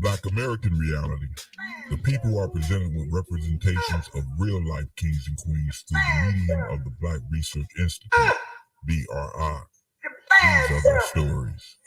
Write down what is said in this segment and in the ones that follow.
Black American reality, the people are presented with representations of real-life kings and queens through the medium of the Black Research Institute, BRI. These are their stories.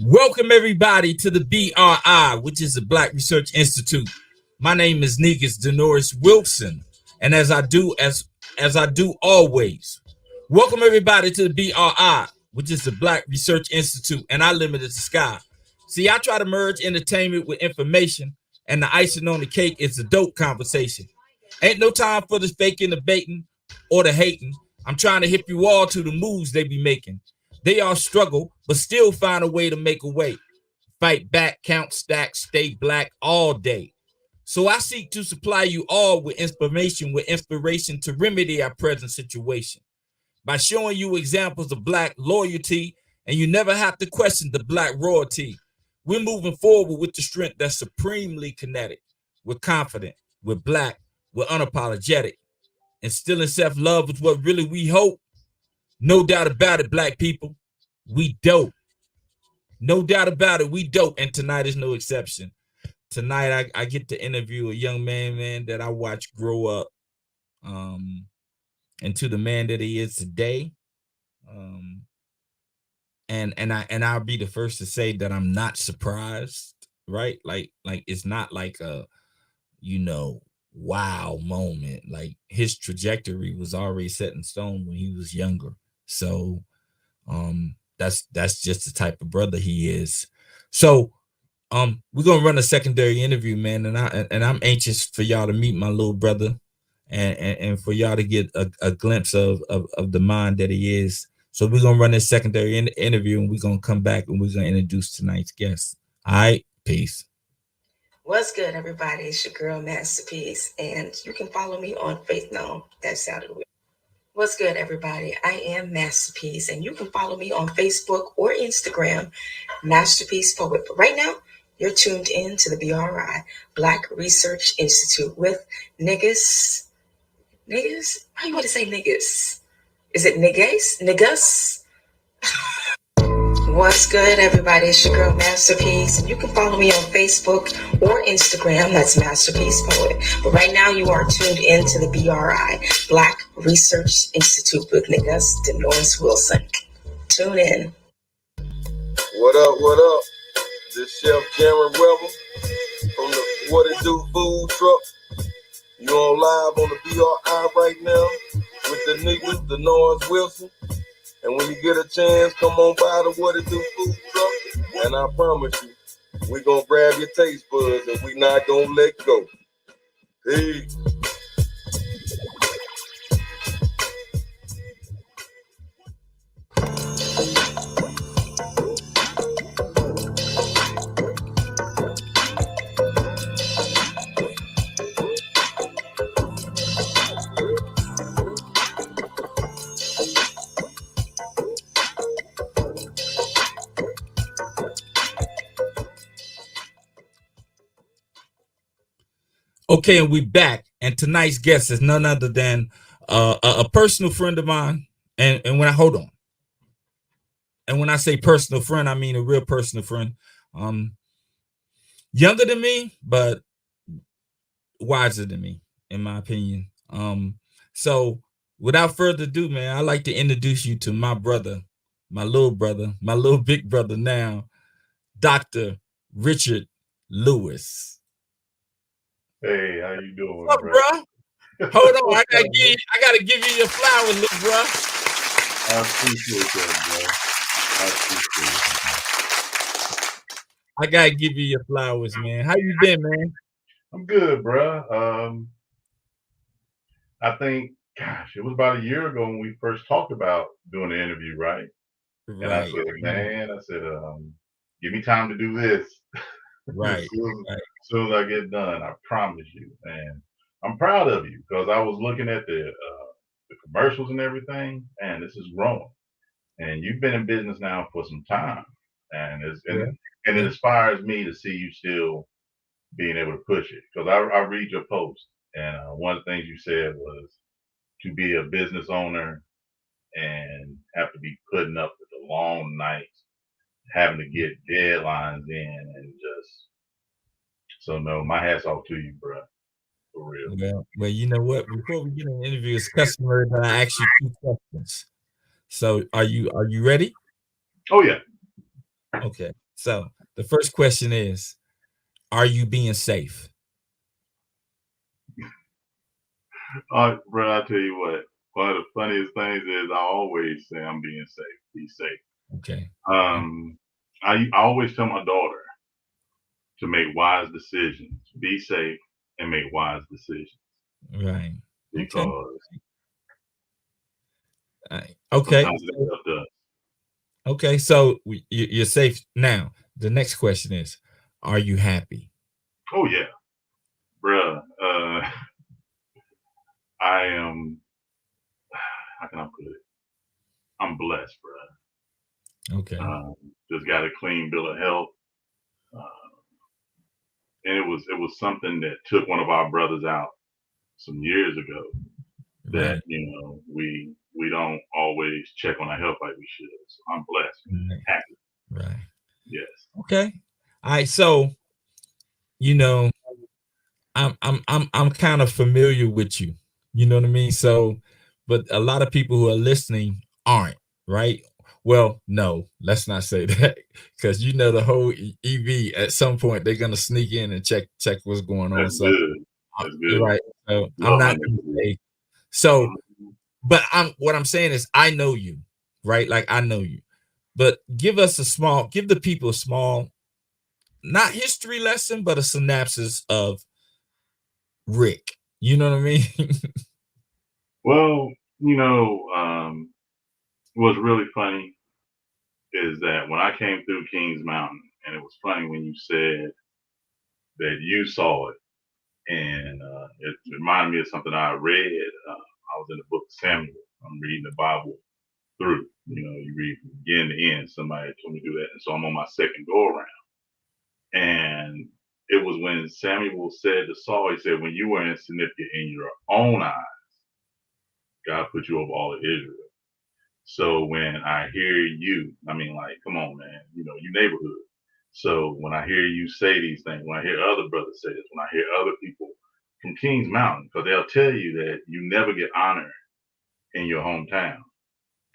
Welcome everybody to the BRI, which is the Black Research Institute. My name is Negus Denoris Wilson, and as I do always, welcome everybody to the BRI, which is the Black Research Institute, and I limit it to Sky. See, I try to merge entertainment with information, and the icing on the cake is the dope conversation. Ain't no time for the faking, the baiting, or the hating. I'm trying to hip you all to the moves they be making. They all struggle, but still find a way to make a way. Fight back, count, stack, stay black all day. So I seek to supply you all with inspiration to remedy our present situation by showing you examples of Black loyalty, and you never have to question the Black royalty. We're moving forward with the strength that's supremely kinetic. We're confident, we're Black, we're unapologetic. Instilling self-love is what really we hope. No doubt about it, Black people, we dope. No doubt about it, we dope, and tonight is no exception. Tonight, I get to interview a young man that I watched grow up into the man that he is today. And I'll be the first to say that I'm not surprised, right? Like it's not like a, wow moment. Like his trajectory was already set in stone when he was younger. So that's just the type of brother he is. So we're gonna run a secondary interview, man, and I'm anxious for y'all to meet my little brother and for y'all to get a glimpse of the mind that he is. So we're gonna run this secondary interview, and we're gonna come back and we're gonna introduce tonight's guest. All right, peace. What's good, everybody? It's your girl Masterpiece, and you can follow me on Facebook. No, that sounded weird. What's good, everybody? I am Masterpiece, and you can follow me on Facebook or Instagram, Masterpiece Poet. But right now, you're tuned in to the BRI, Black Research Institute, with niggas. Niggas? How you want to say niggas? Is it niggas? Niggas? What's good, everybody? It's your girl Masterpiece, and you can follow me on Facebook or Instagram. That's Masterpiece Poet. But right now, you are tuned in to the BRI, Black Research Institute, with Negus Denoris Wilson. Tune in. What up? What up? This Chef Jaron Weber from the What It Do food truck. You on live on the BRI right now with the niggas, Denoris Wilson. And when you get a chance, come on by the What It Do food truck. And I promise you, we gonna grab your taste buds and we not gonna let go. Peace. Okay, and we back, and tonight's guest is none other than a personal friend of mine. And when I say personal friend, I mean a real personal friend. Younger than me, but wiser than me, in my opinion. So without further ado, man, I'd like to introduce you to my brother, my little brother, my little big brother now, Dr. Richard Lewis. Hey, how you doing, What's up, bro? bro? Hold on, I gotta give you your flowers, little bro. I appreciate that, bro. I appreciate it. I gotta give you your flowers, man. How you been, man? I'm good, bro. I think, gosh, it was about a year ago when we first talked about doing the interview, right? And I Right, said, man, give me time to do this. right, as right. soon as I get done, I promise you. And I'm proud of you because I was looking at the commercials and everything, and this is growing. And you've been in business now for some time, and it inspires me to see you still being able to push it. Because I read your post, and one of the things you said was to be a business owner and have to be putting up with the long nights, having to get deadlines in, and just so no, my hat's off to you, bro, for real. Well, you know what? Before we get in the interview, it's customary that I ask you 2 questions. So, are you ready? Oh yeah. Okay. So, the first question is, are you being safe? Bro, I tell you what. One of the funniest things is I always say I'm being safe. Be safe. Okay. I always tell my daughter to make wise decisions, be safe, and make wise decisions. Right. Because okay. sometimes it's up to us. Okay. So you're safe now. The next question is, are you happy? Oh yeah, bruh. I am. How can I put it? I'm blessed, bruh. Okay. Just got a clean bill of health. And it was something that took one of our brothers out some years ago. That Right. We don't always check on our health like we should. So I'm blessed, man. Happy. Right. Yes. Okay. All right. So I'm kind of familiar with you. You know what I mean? So, but a lot of people who are listening aren't, right? Well, no, let's not say that because the whole EV at some point they're gonna sneak in and check what's going on. That's So good. That's good. right. So I'm Love not my gonna neighborhood. say so, Mhm. but what I'm saying is I know you, right? Like I know you. But give the people a small, not history lesson, but a synopsis of Rick. You know what I mean? Well, what's really funny is that when I came through Kings Mountain, and it was funny when you said that you saw it, and it reminded me of something I read. I was in the book of Samuel. I'm reading the Bible through. You read from beginning to end. Somebody told me to do that, and so I'm on my second go around. And it was when Samuel said to Saul, he said, "When you were insignificant in your own eyes, God put you over all of Israel." So when I hear you, I mean, like, come on, man, you neighborhood. So when I hear you say these things, when I hear other brothers say this, when I hear other people from Kings Mountain, because they'll tell you that you never get honor in your hometown.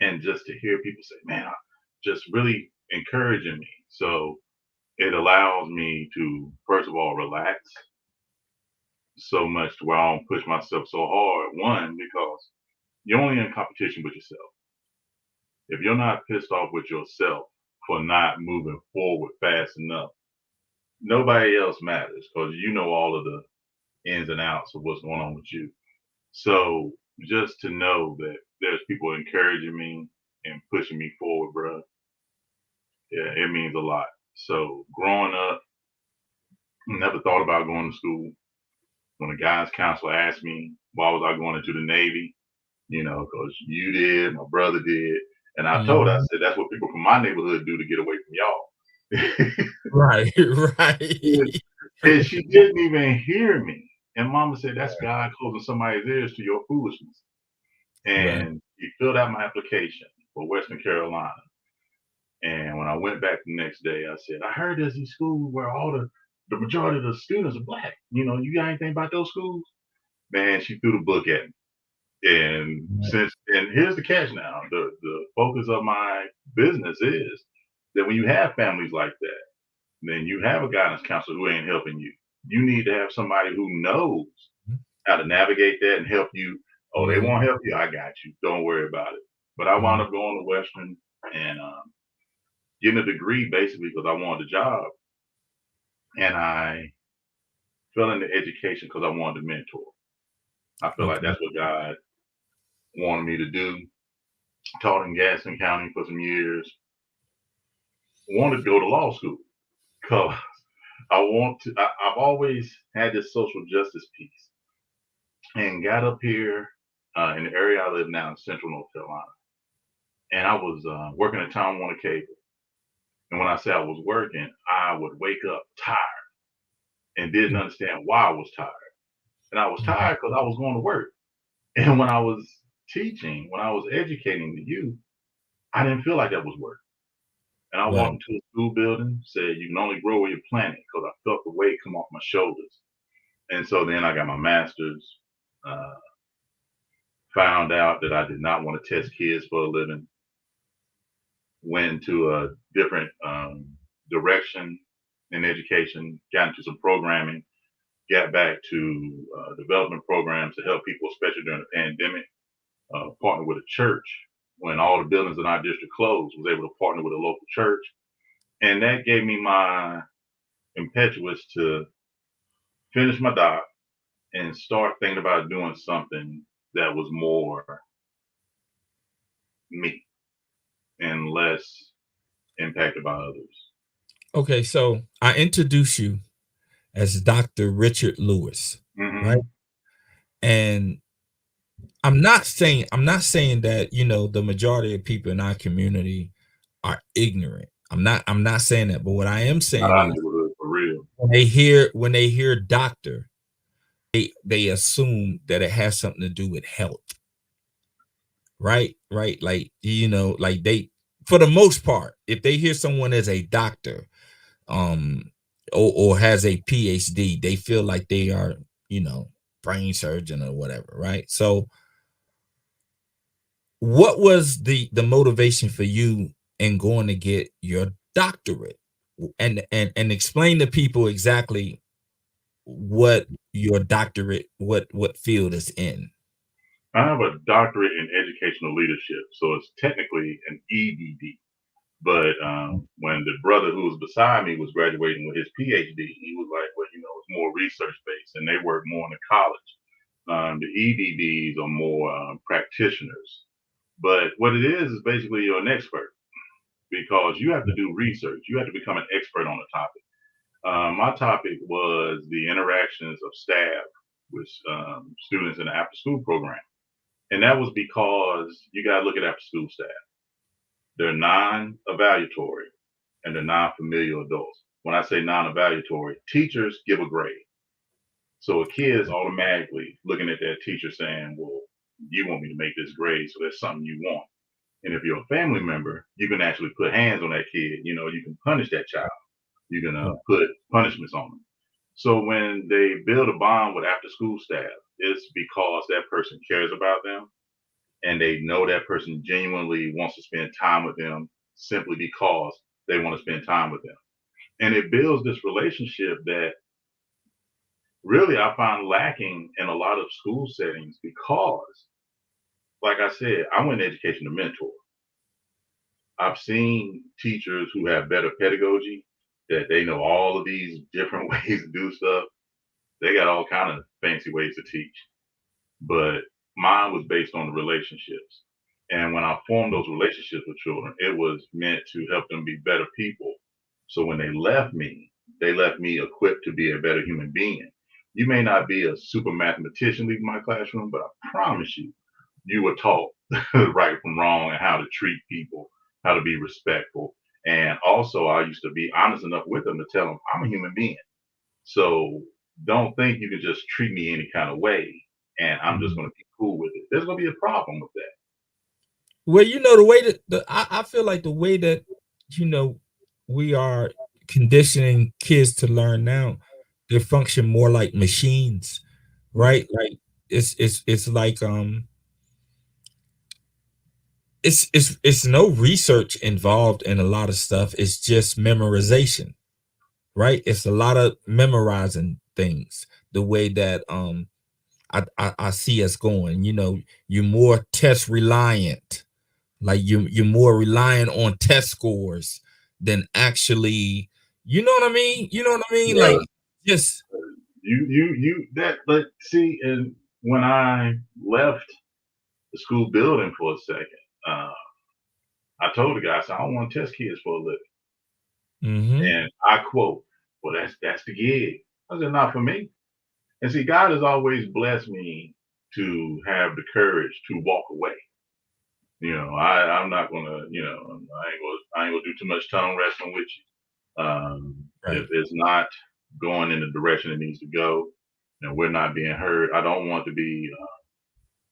And just to hear people say, man, just really encouraging me. So it allows me to, first of all, relax so much to where I don't push myself so hard. One, because you're only in competition with yourself. If you're not pissed off with yourself for not moving forward fast enough, nobody else matters because you know all of the ins and outs of what's going on with you. So just to know that there's people encouraging me and pushing me forward, bro, yeah, it means a lot. So growing up, never thought about going to school. When a guidance counselor asked me why was I going into the Navy, because you did, my brother did, and I said that's what people from my neighborhood do to get away from y'all. Right, right. And she didn't even hear me. And Mama said that's God closing somebody's ears to your foolishness. And he filled out my application for Western Carolina. And when I went back the next day, I said, I heard there's these schools where the majority of the students are black. You got anything about those schools? Man, she threw the book at me. And here's the catch now. The focus of my business is that when you have families like that, then you have a guidance counselor who ain't helping you. You need to have somebody who knows how to navigate that and help you. Oh, they won't help you. I got you. Don't worry about it. But I wound up going to Western and getting a degree basically because I wanted a job. And I fell into education because I wanted to mentor. I feel like that's what God wanted me to do. Taught in Gaston County for some years. Wanted to go to law school because I've always had this social justice piece and got up here in the area I live now in central North Carolina. And I was working at Time Warner Cable. And when I say I was working, I would wake up tired and didn't understand why I was tired. And I was tired because I was going to work. And when I was teaching, when I was educating the youth, I didn't feel like that was work. And I walked into a school building, said, you can only grow where you're planted, because I felt the weight come off my shoulders. And so then I got my master's, found out that I did not want to test kids for a living, went into a different direction in education, got into some programming, got back to development programs to help people, especially during the pandemic, partnered with a church when all the buildings in our district closed, was able to partner with a local church. And that gave me my impetuous to finish my doc and start thinking about doing something that was more me and less impacted by others. Okay, so I introduce you as Dr. Richard Lewis, right? And I'm not saying that, you know, the majority of people in our community are ignorant. I'm not saying that, but what I am saying is for real. when they hear doctor, they assume that it has something to do with health. Right? Like, you know, like they, for the most part, if they hear someone as a doctor, or has a PhD, they feel like they are, you know, brain surgeon or whatever, right? So what was the motivation for you in going to get your doctorate? And explain to people exactly what your doctorate, what field is in. I have a doctorate in educational leadership, so it's technically an EDD. But when the brother who was beside me was graduating with his PhD, he was like, well, you know, it's more research based and they work more in the college. The EDDs are more practitioners. But what it is basically you're an expert because you have to do research. You have to become an expert on a topic. My topic was the interactions of staff with students in the after school program. And that was because you got to look at after school staff. They're non-evaluatory and they're non-familial adults. When I say non-evaluatory, teachers give a grade. So a kid is automatically looking at that teacher saying, well, you want me to make this grade, so there's something you want. And if you're a family member, you can actually put hands on that kid. You know, you can punish that child. You can put punishments on them. So when they build a bond with after school staff, it's because that person cares about them and they know that person genuinely wants to spend time with them simply because they want to spend time with them. And it builds this relationship that really I find lacking in a lot of school settings because, like I said, I went to education to mentor. I've seen teachers who have better pedagogy, that they know all of these different ways to do stuff. They got all kind of fancy ways to teach. But mine was based on the relationships. And when I formed those relationships with children, it was meant to help them be better people. So when they left me equipped to be a better human being. You may not be a super mathematician leaving my classroom, but I promise you, you were taught right from wrong and how to treat people, how to be respectful. And also, I used to be honest enough with them to tell them I'm a human being. So don't think you can just treat me any kind of way and I'm just going to be cool with it. There's going to be a problem with that. Well, you know, the way that I feel like the way that, you know, we are conditioning kids to learn now, they function more like machines, right? Like it's like it's no research involved in a lot of stuff. It's just memorization, right? It's a lot of memorizing things. The way that I see us going. You're more test reliant. Like you're more reliant on test scores than actually. You know what I mean? You know what I mean? Yeah. Like just But see, and when I left the school building for a second, uh, I told the guy, I said, I don't want to test kids for a living. And I quote, well, that's the gig. I said, not for me. And see, God has always blessed me to have the courage to walk away. I'm not gonna, I ain't gonna do too much tongue wrestling with you. Right. If it's not going in the direction it needs to go, and we're not being heard, I don't want to be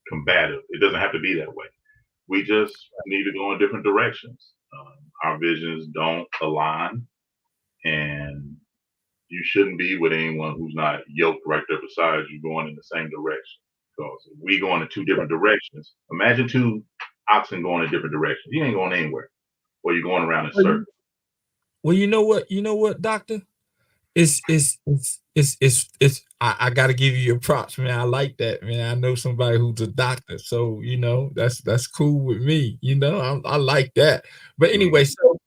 combative. It doesn't have to be that way. We just need to go in different directions. Our visions don't align, and you shouldn't be with anyone who's not yoked right there beside you going in the same direction. Because if we going in two different directions, imagine two oxen going in different directions. You ain't going anywhere, or you're going around in circles. Well, you know what, doctor? I gotta give you your props, man. I like that, man. I know somebody who's a doctor, so that's cool with me. I like that. But anyway, so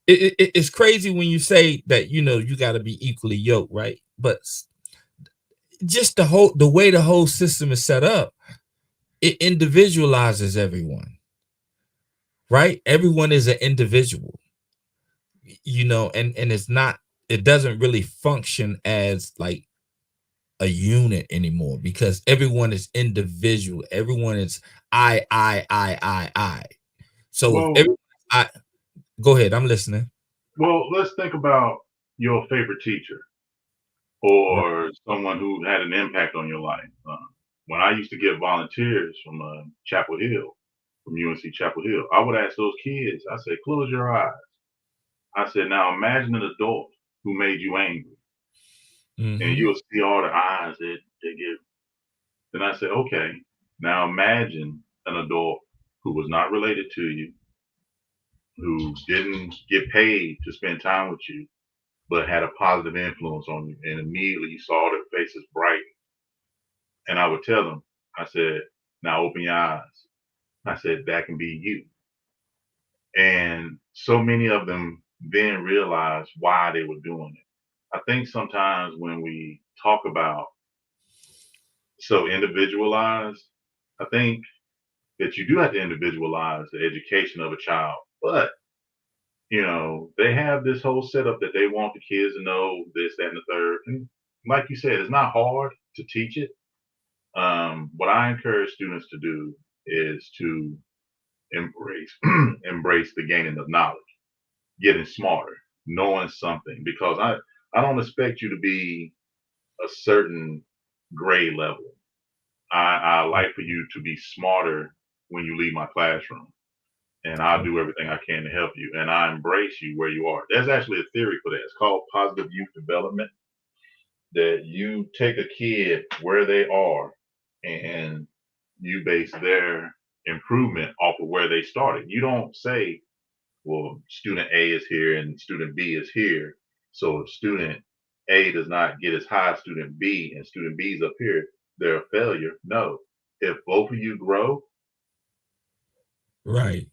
it's crazy when you say that you got to be equally yoked, right? But just the way the whole system is set up, it individualizes everyone, right? Everyone is an individual, and it doesn't really function as like a unit anymore because everyone is individual. Everyone is I. So Well, go ahead, I'm listening. Well, let's think about your favorite teacher or someone who had an impact on your life. When I used to get volunteers from Chapel Hill, from UNC Chapel Hill, I would ask those kids, I said, close your eyes. I said, now imagine an adult who made you angry. And you'll see all the eyes that they give. Then I said, okay, now imagine an adult who was not related to you, who didn't get paid to spend time with you, but had a positive influence on you. And immediately you saw their faces bright. And I would tell them, I said, now open your eyes. I said, that can be you. And so many of them then realized why they were doing it. I think sometimes when we talk about so individualized, I think that you do have to individualize the education of a child. But they have this whole setup that they want the kids to know this, that, and the third. And like you said, it's not hard to teach it. What I encourage students to do is to embrace the gaining of knowledge, getting smarter, knowing something. Because I don't expect you to be a certain grade level. I like for you to be smarter when you leave my classroom. And I'll do everything I can to help you. And I embrace you where you are. There's actually a theory for that. It's called positive youth development. That you take a kid where they are and you base their improvement off of where they started. You don't say, well, student A is here and student B is here. So if student A does not get as high as student B and student B is up here, they're a failure. No. If both of you grow. Right.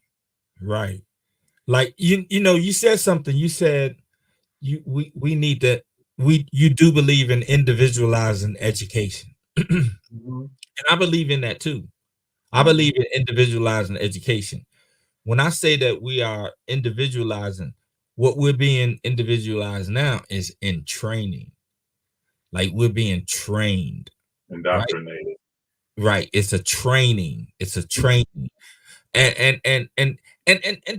Like you said something. You said we need to you do believe in individualizing education. And I believe in that too. I believe in individualizing education. When I say that we are individualizing, what we're being individualized now is in training. Like we're being trained. Indoctrinated. Right. It's a training. And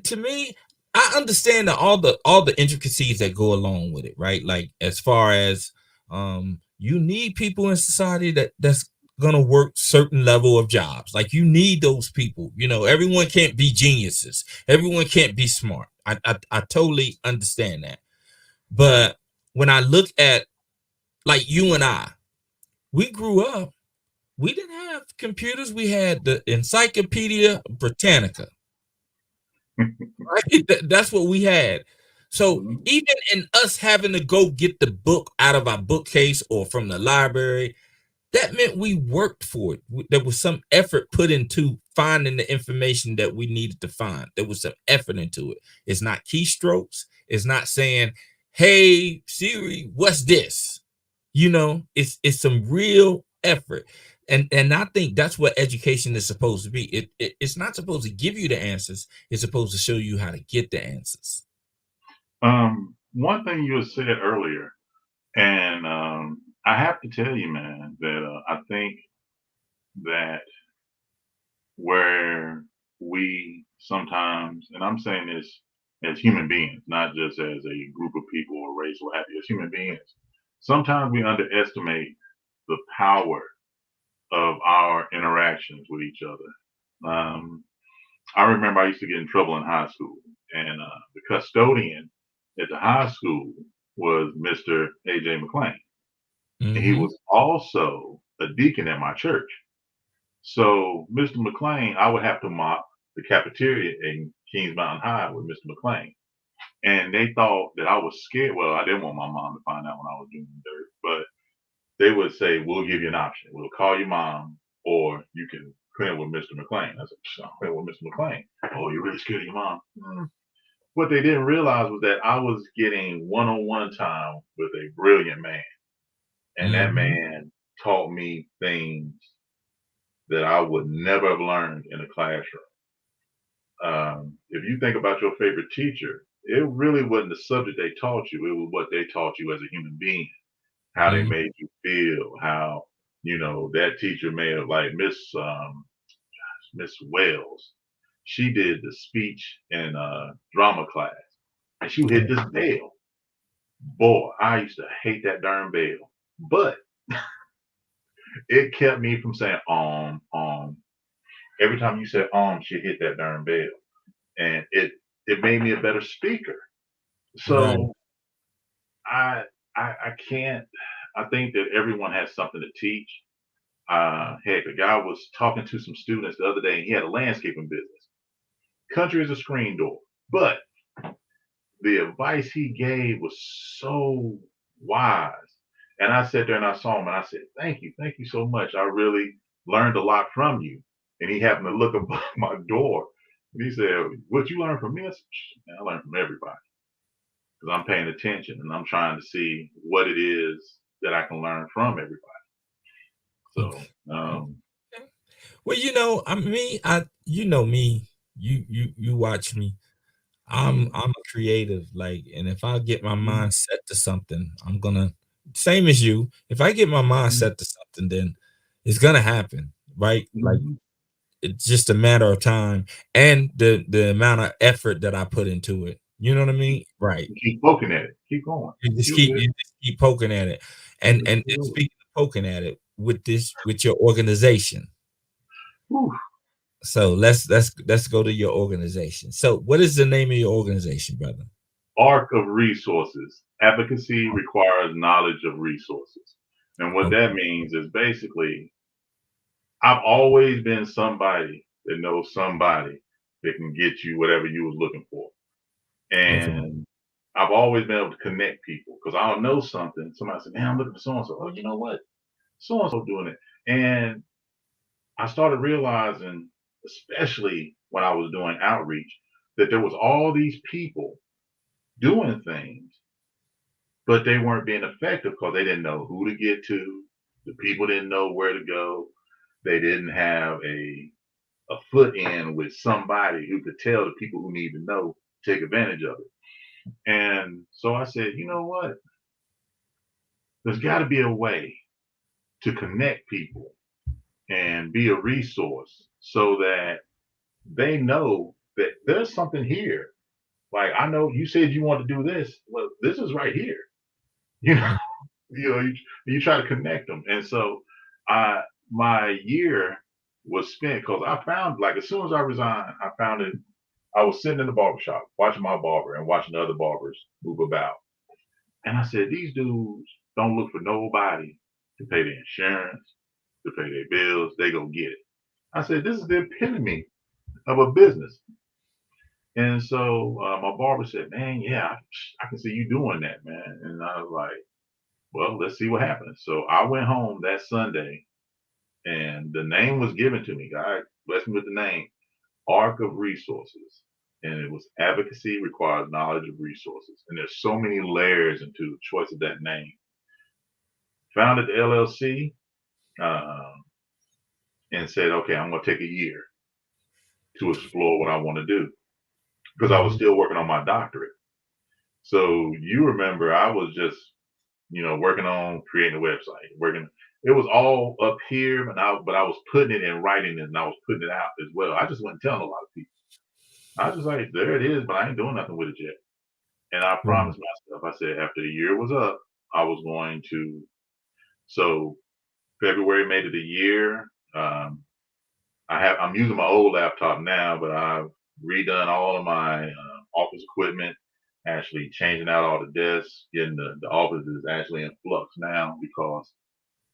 to me, I understand that all the intricacies that go along with it, right? Like as far as you need people in society that's gonna work certain level of jobs. Like you need those people. Everyone can't be geniuses. Everyone can't be smart. I totally understand that. But when I look at like you and I, we grew up. We didn't have computers. We had the Encyclopedia Britannica. Right? That's what we had. So even in us having to go get the book out of our bookcase or from the library, that meant we worked for it. There was some effort put into finding the information that we needed to find. There was some effort into it. It's not keystrokes. It's not saying, "Hey Siri, what's this?" It's some real effort. And I think that's what education is supposed to be. It's not supposed to give you the answers. It's supposed to show you how to get the answers. One thing you had said earlier, and I have to tell you, man, that I think that where we sometimes, and I'm saying this as human beings, not just as a group of people or race or what have you, as human beings, sometimes we underestimate the power of our interactions with each other. I remember I used to get in trouble in high school, and the custodian at the high school was Mr. A.J. McClain. And he was also a deacon at my church. So Mr. McClain, I would have to mop the cafeteria in Kings Mountain High with Mr. McClain. And they thought that I was scared. Well, I didn't want my mom to find out when I was doing dirt, but they would say, "We'll give you an option. We'll call your mom, or you can clean with Mr. McClain." I said, "I'll clean with Mr. McClain." "Oh, you're really scared of your mom?" What they didn't realize was that I was getting one-on-one time with a brilliant man. And that man taught me things that I would never have learned in a classroom. If you think about your favorite teacher, it really wasn't the subject they taught you. It was what they taught you as a human being, how they made you feel, how, that teacher may have, like Miss Wells. She did the speech in drama class, and she would hit this bell. Boy, I used to hate that darn bell, but it kept me from saying every time you said she hit that darn bell, and it made me a better speaker. Right. So I can't. I think that everyone has something to teach. Heck, a guy was talking to some students the other day, and he had a landscaping business. Country is a screen door, but the advice he gave was so wise. And I sat there and I saw him and I said, thank you so much. I really learned a lot from you. And he happened to look above my door and he said, what you learn from me? I said, "Man, I learned from everybody because I'm paying attention and I'm trying to see what it is that I can learn from everybody." So, Well, you know me, you watch me. I'm a creative, like, and if I get my mind set to something, I'm gonna same as you. If I get my mind set to something, then it's gonna happen, right? Like it's just a matter of time and the amount of effort that I put into it. You know what I mean? Right. keep poking at it. Keep going. You just keep poking at it. And speaking of poking at it with your organization. Whew. So let's go to your organization. So what is the name of your organization, brother? Arc of resources. Advocacy requires knowledge of resources. And what that means is basically, I've always been somebody that knows somebody that can get you whatever you was looking for. And I've always been able to connect people because I'll know something. Somebody said, man, I'm looking for so-and-so. Oh, you know what? So-and-so doing it. And I started realizing, especially when I was doing outreach, that there was all these people doing things, but they weren't being effective because they didn't know who to get to. The people didn't know where to go. They didn't have a foot in with somebody who could tell the people who need to know, take advantage of it. And so I said, you know what? There's got to be a way to connect people and be a resource so that they know that there's something here. Like, I know you said you want to do this. Well, this is right here. You know, you try to connect them. And so my year was spent because I found, like, as soon as I resigned, I found it. I was sitting in the barbershop watching my barber and watching the other barbers move about. And I said, these dudes don't look for nobody to pay their insurance, to pay their bills. They go get it. I said, this is the epitome of a business. And so my barber said, man, yeah, I can see you doing that, man. And I was like, well, let's see what happens. So I went home that Sunday and the name was given to me. God blessed me with the name Arc of Resources. And it was advocacy requires knowledge of resources. And there's so many layers into the choice of that name. Founded the LLC and said, okay, I'm going to take a year to explore what I want to do because I was still working on my doctorate. So you remember I was just, working on creating a website, working. It was all up here, but I was putting it in writing and I was putting it out as well. I just wasn't telling a lot of people. I was just like, there it is, but I ain't doing nothing with it yet. And I promised myself, I said, after the year was up, I was going to. So February made it a year. I'm using my old laptop now, but I've redone all of my office equipment, actually changing out all the desks, getting the office is actually in flux now because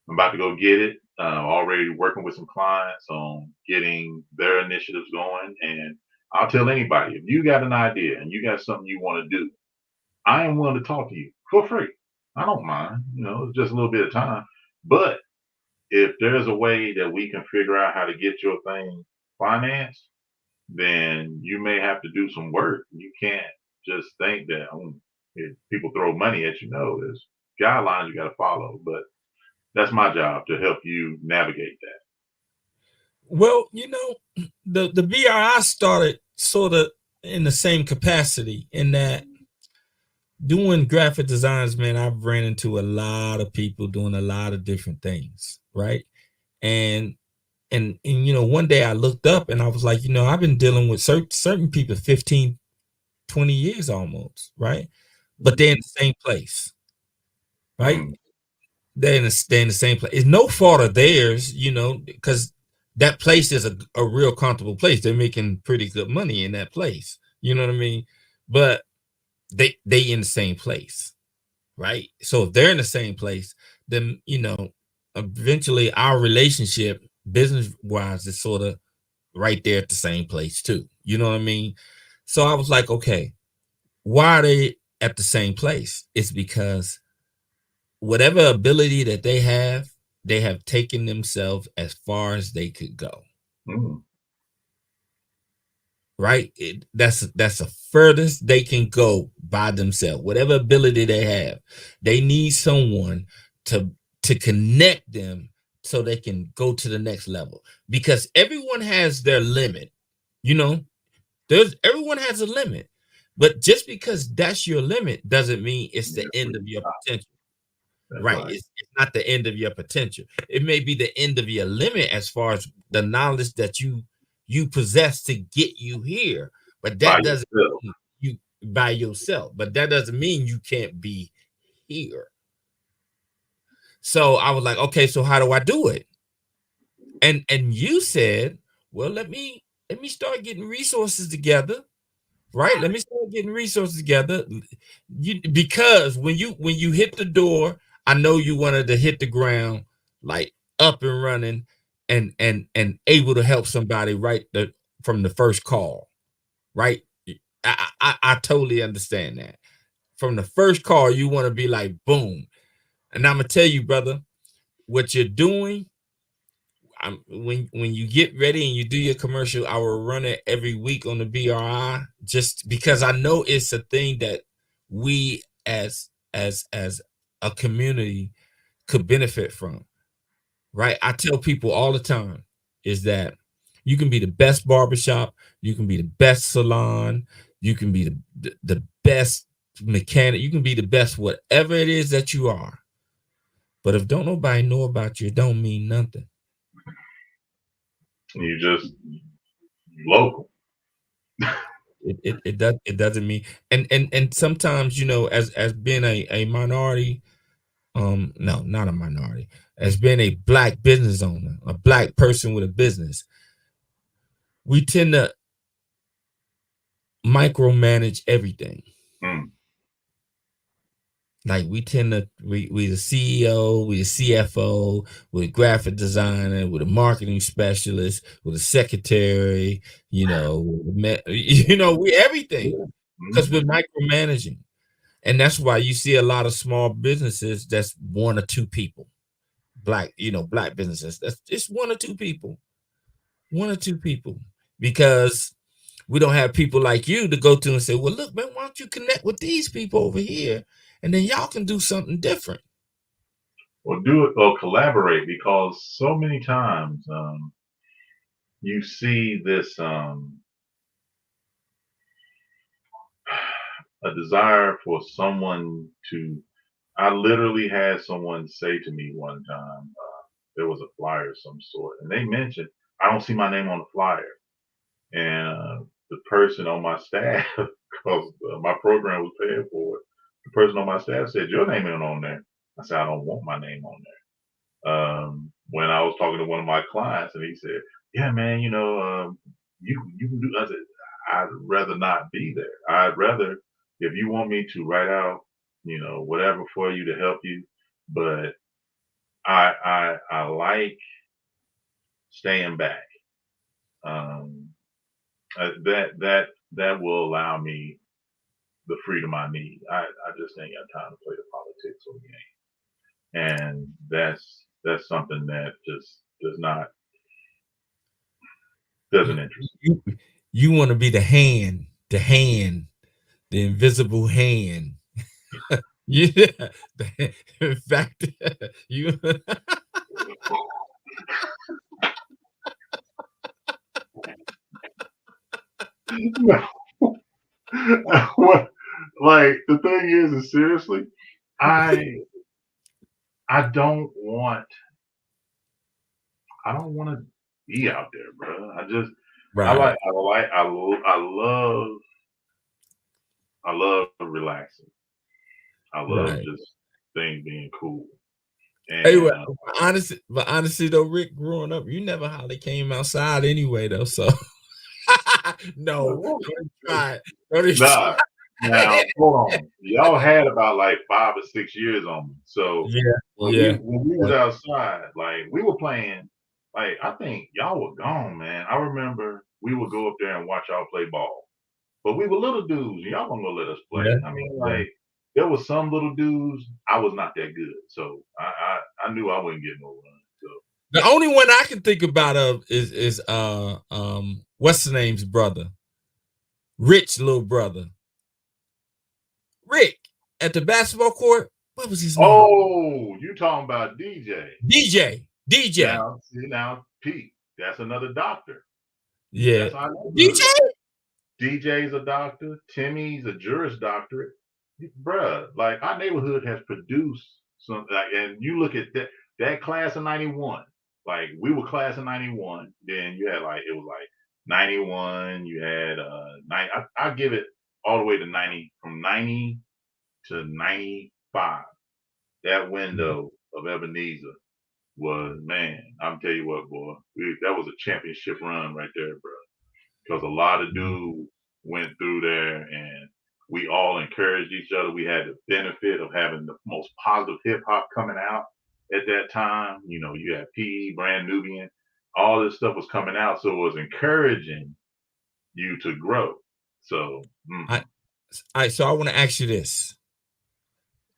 I'm about to go get it. Already working with some clients on getting their initiatives going. And I'll tell anybody, if you got an idea and you got something you want to do, I am willing to talk to you for free. I don't mind, it's just a little bit of time. But if there's a way that we can figure out how to get your thing financed, then you may have to do some work. You can't just think that if people throw money at you. No, there's guidelines you got to follow. But that's my job to help you navigate that. Well, the BRI started sort of in the same capacity in that doing graphic designs, man, I've ran into a lot of people doing a lot of different things, right? And one day I looked up and I was like, I've been dealing with certain people 15, 20 years almost, right? But they're in the same place, right? They're in the same place. It's no fault of theirs, because that place is a real comfortable place. They're making pretty good money in that place. You know what I mean? But they in the same place, right? So if they're in the same place, then eventually our relationship, business wise, is sort of right there at the same place too. You know what I mean? So I was like, okay, why are they at the same place? It's because whatever ability that they have taken themselves as far as they could go. Right? That's the furthest they can go by themselves. Whatever ability they have, they need someone to connect them so they can go to the next level. Because everyone has their limit. Everyone has a limit. But just because that's your limit doesn't mean it's the end of your potential. Right. It's not the end of your potential. It may be the end of your limit as far as the knowledge that you possess to get you here. But that doesn't mean you by yourself. But that doesn't mean you can't be here. So I was like, okay, so how do I do it? And you said, well, let me start getting resources together. Right? Let me start getting resources together. Because when you hit the door, I know you wanted to hit the ground like up and running and able to help somebody from the first call. Right? I totally understand that. From the first call, you want to be like boom. And I'm gonna tell you, brother, what you're doing. When you get ready and you do your commercial, I will run it every week on the BRI just because I know it's a thing that we as a community could benefit from. Right? I tell people all the time is that you can be the best barbershop, you can be the best salon, you can be the best mechanic, you can be the best whatever it is that you are. But if don't nobody know about you, it don't mean nothing. You just local. It doesn't mean and sometimes as being a minority, no, not a minority, as being a black business owner, a black person with a business, we tend to micromanage everything. Like we tend to we the CEO, we the CFO, with a graphic designer, with a marketing specialist, with a secretary, you know, we everything because we're micromanaging. And that's why you see a lot of small businesses that's one or two people. Black businesses. That's just one or two people. One or two people. Because we don't have people like you to go to and say, well, look, man, why don't you connect with these people over here? And then y'all can do something different. Or do it or collaborate, because so many times you see this a desire for someone to. I literally had someone say to me one time, there was a flyer of some sort, and they mentioned, I don't see my name on the flyer. And the person on my staff, because my program was paying for it, the person on my staff said, your name ain't on there. I said, I don't want my name on there. When I was talking to one of my clients, and he said, yeah, man, you can do. I said, I'd rather not be there. I'd rather, if you want me to write out, whatever for you to help you, but I like staying back. Um, that will allow me the freedom I need. I just ain't got time to play the politics of the game, and that's something that just doesn't interest You, you want to be the hand, the invisible hand. Yeah. In fact, you me. What, like the thing is seriously, I I don't want to be out there, bro. right, I love relaxing. I love right. just things being cool. Hey, And honestly though, Rick, growing up, you never hardly came outside anyway, though. So no, don't even try it. Don't even nah, try now it. hold on. Y'all had about like 5 or 6 years on me. So Yeah, yeah, when we was outside, like we were playing, like I think y'all were gone, man. I remember we would go up there and watch y'all play ball. But we were little dudes. Y'all weren't gonna let us play. yeah, I mean, yeah. like there was some little dudes. I was not that good, so I knew I wouldn't get no run. So The only one I can think about of is what's the name's brother, Rich little brother, Rick at the basketball court. What was his name? oh, you talking about DJ? DJ. Now see now Pete. That's another doctor. Yeah, That's our neighborhood. DJ. DJ's a doctor. Timmy's a Juris Doctorate. Bruh, like our neighborhood has produced some. Like, and you look at that class of '91. Like we were class of '91. Then you had like it was like '91. You had 90. I give it all the way to 90, from 90 to 95. That window of Ebenezer was, man. I'm tell you what, boy, that was a championship run right there, bro, because a lot of dudes went through there and we all encouraged each other. We had the benefit of having the most positive hip hop coming out at that time. You had PE, Brand Nubian, all this stuff was coming out. So it was encouraging you to grow. So, So I want to ask you this,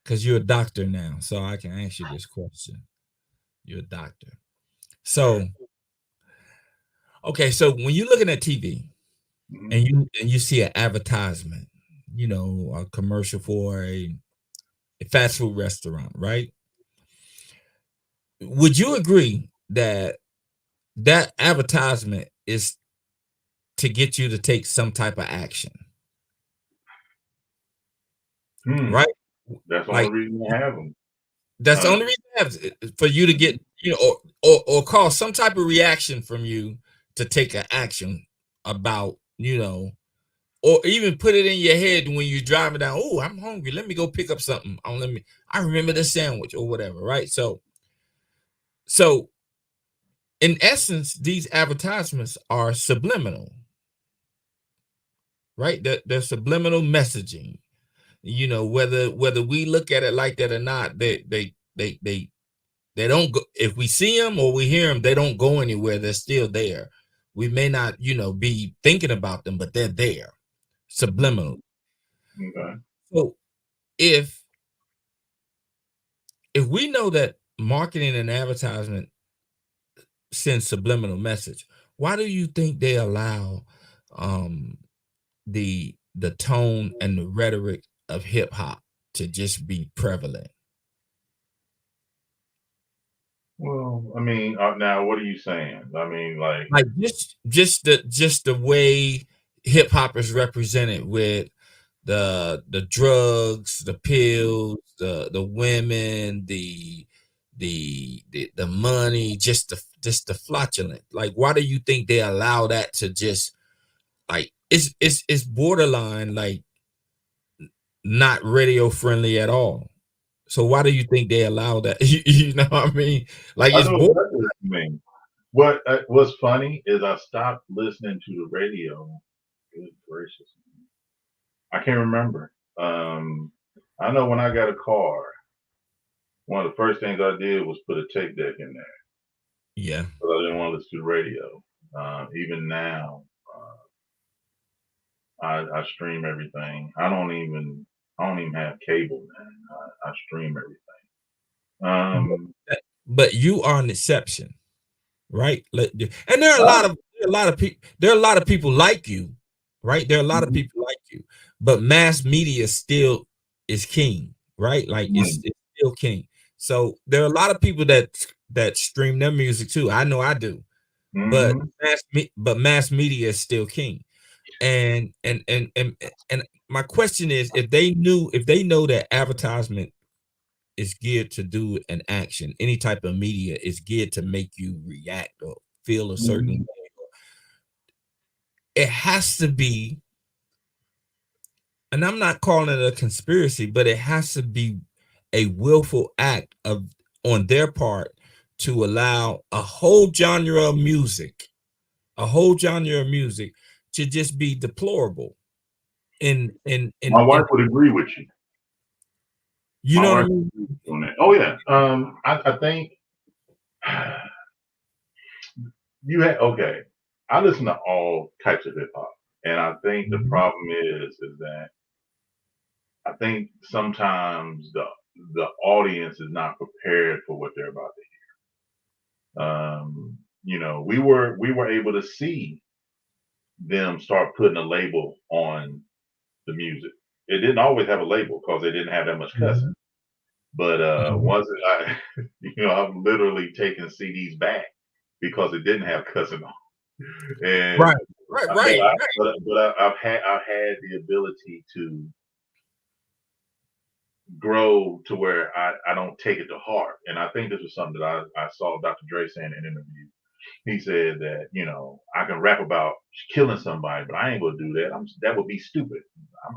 because you're a doctor now, so I can ask you this question. You're a doctor. So, okay, so when you're looking at TV and you see an advertisement, a commercial for a fast food restaurant, right? Would you agree that that advertisement is to get you to take some type of action, right? That's the only Like reason we have them. that's the only reason I have for you to get, or cause some type of reaction from you to take an action about, or even put it in your head when you're driving down. Oh, I'm hungry. Let me go pick up something. I remember the sandwich or whatever, right? So in essence, these advertisements are subliminal, right? They're subliminal messaging. You know, whether we look at it like that or not, they don't go. If we see them or we hear them, they don't go anywhere. They're still there. We may not, be thinking about them, but they're there, subliminal. Okay. So if we know that marketing and advertisement sends subliminal message, why do you think they allow the tone and the rhetoric of hip hop to just be prevalent? Well, I mean, now what are you saying? I mean, like Just the way hip hop is represented with the drugs, the pills, the women, the money, just the flatulent. Like, why do you think they allow that to just, like, it's borderline, like, not radio friendly at all? So why do you think they allow that? You know what I mean? Like, I it's know borderline. exactly what you mean. What's funny is I stopped listening to the radio. Good gracious, I can't remember. I know when I got a car, one of the first things I did was put a tape deck in there Yeah. because I didn't want to listen to the radio. Even now, I stream everything. I don't even have cable, man. I stream everything. But you are an exception, right? And there are a lot of people like you, right? There are a lot of people like you, but mass media still is king, right? Like, it's still king. So there are a lot of people that stream their music too. I know I do, but mass media is still king. And my question is, if they know that advertisement is geared to do an action, any type of media is geared to make you react or feel a certain way, it has to be, and I'm not calling it a conspiracy, but it has to be a willful act on their part to allow a whole genre of music to just be deplorable. In My wife would agree with you. You My know what I wife mean? would agree on that. Oh yeah. I think you had okay. I listen to all types of hip hop, and I think the problem is that I think sometimes the audience is not prepared for what they're about to hear. We were able to see them start putting a label on the music. It didn't always have a label because they didn't have that much cussing. But once I've literally taken CDs back because it didn't have cussing on. And Right. but I've had the ability to grow to where I don't take it to heart. And I think this was something that I saw Dr. Dre saying in an interview. He said that, I can rap about killing somebody, but I ain't gonna do that. That would be stupid.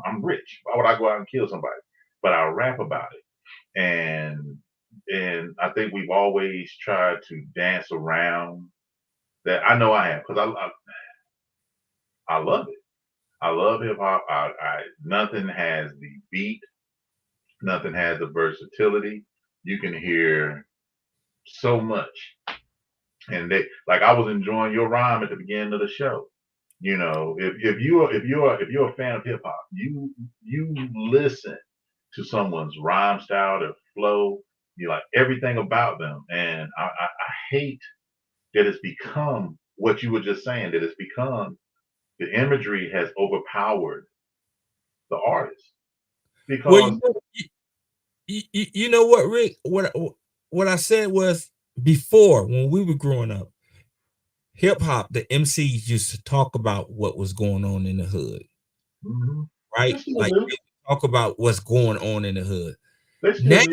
I'm rich. Why would I go out and kill somebody? But I'll rap about it. And I think we've always tried to dance around that. I know I have, because I love it. I love hip hop. Nothing has the beat. Nothing has the versatility. You can hear so much. And I was enjoying your rhyme at the beginning of the show. If you're a fan of hip hop, you listen to someone's rhyme style, their flow, you like everything about them. And I hate that it's become what you were just saying, that it's become the imagery has overpowered the artist. Because you know what, Rick? What I said was, before, when we were growing up, hip hop, the MCs used to talk about what was going on in the hood, right? Like, they talk about what's going on in the hood. Now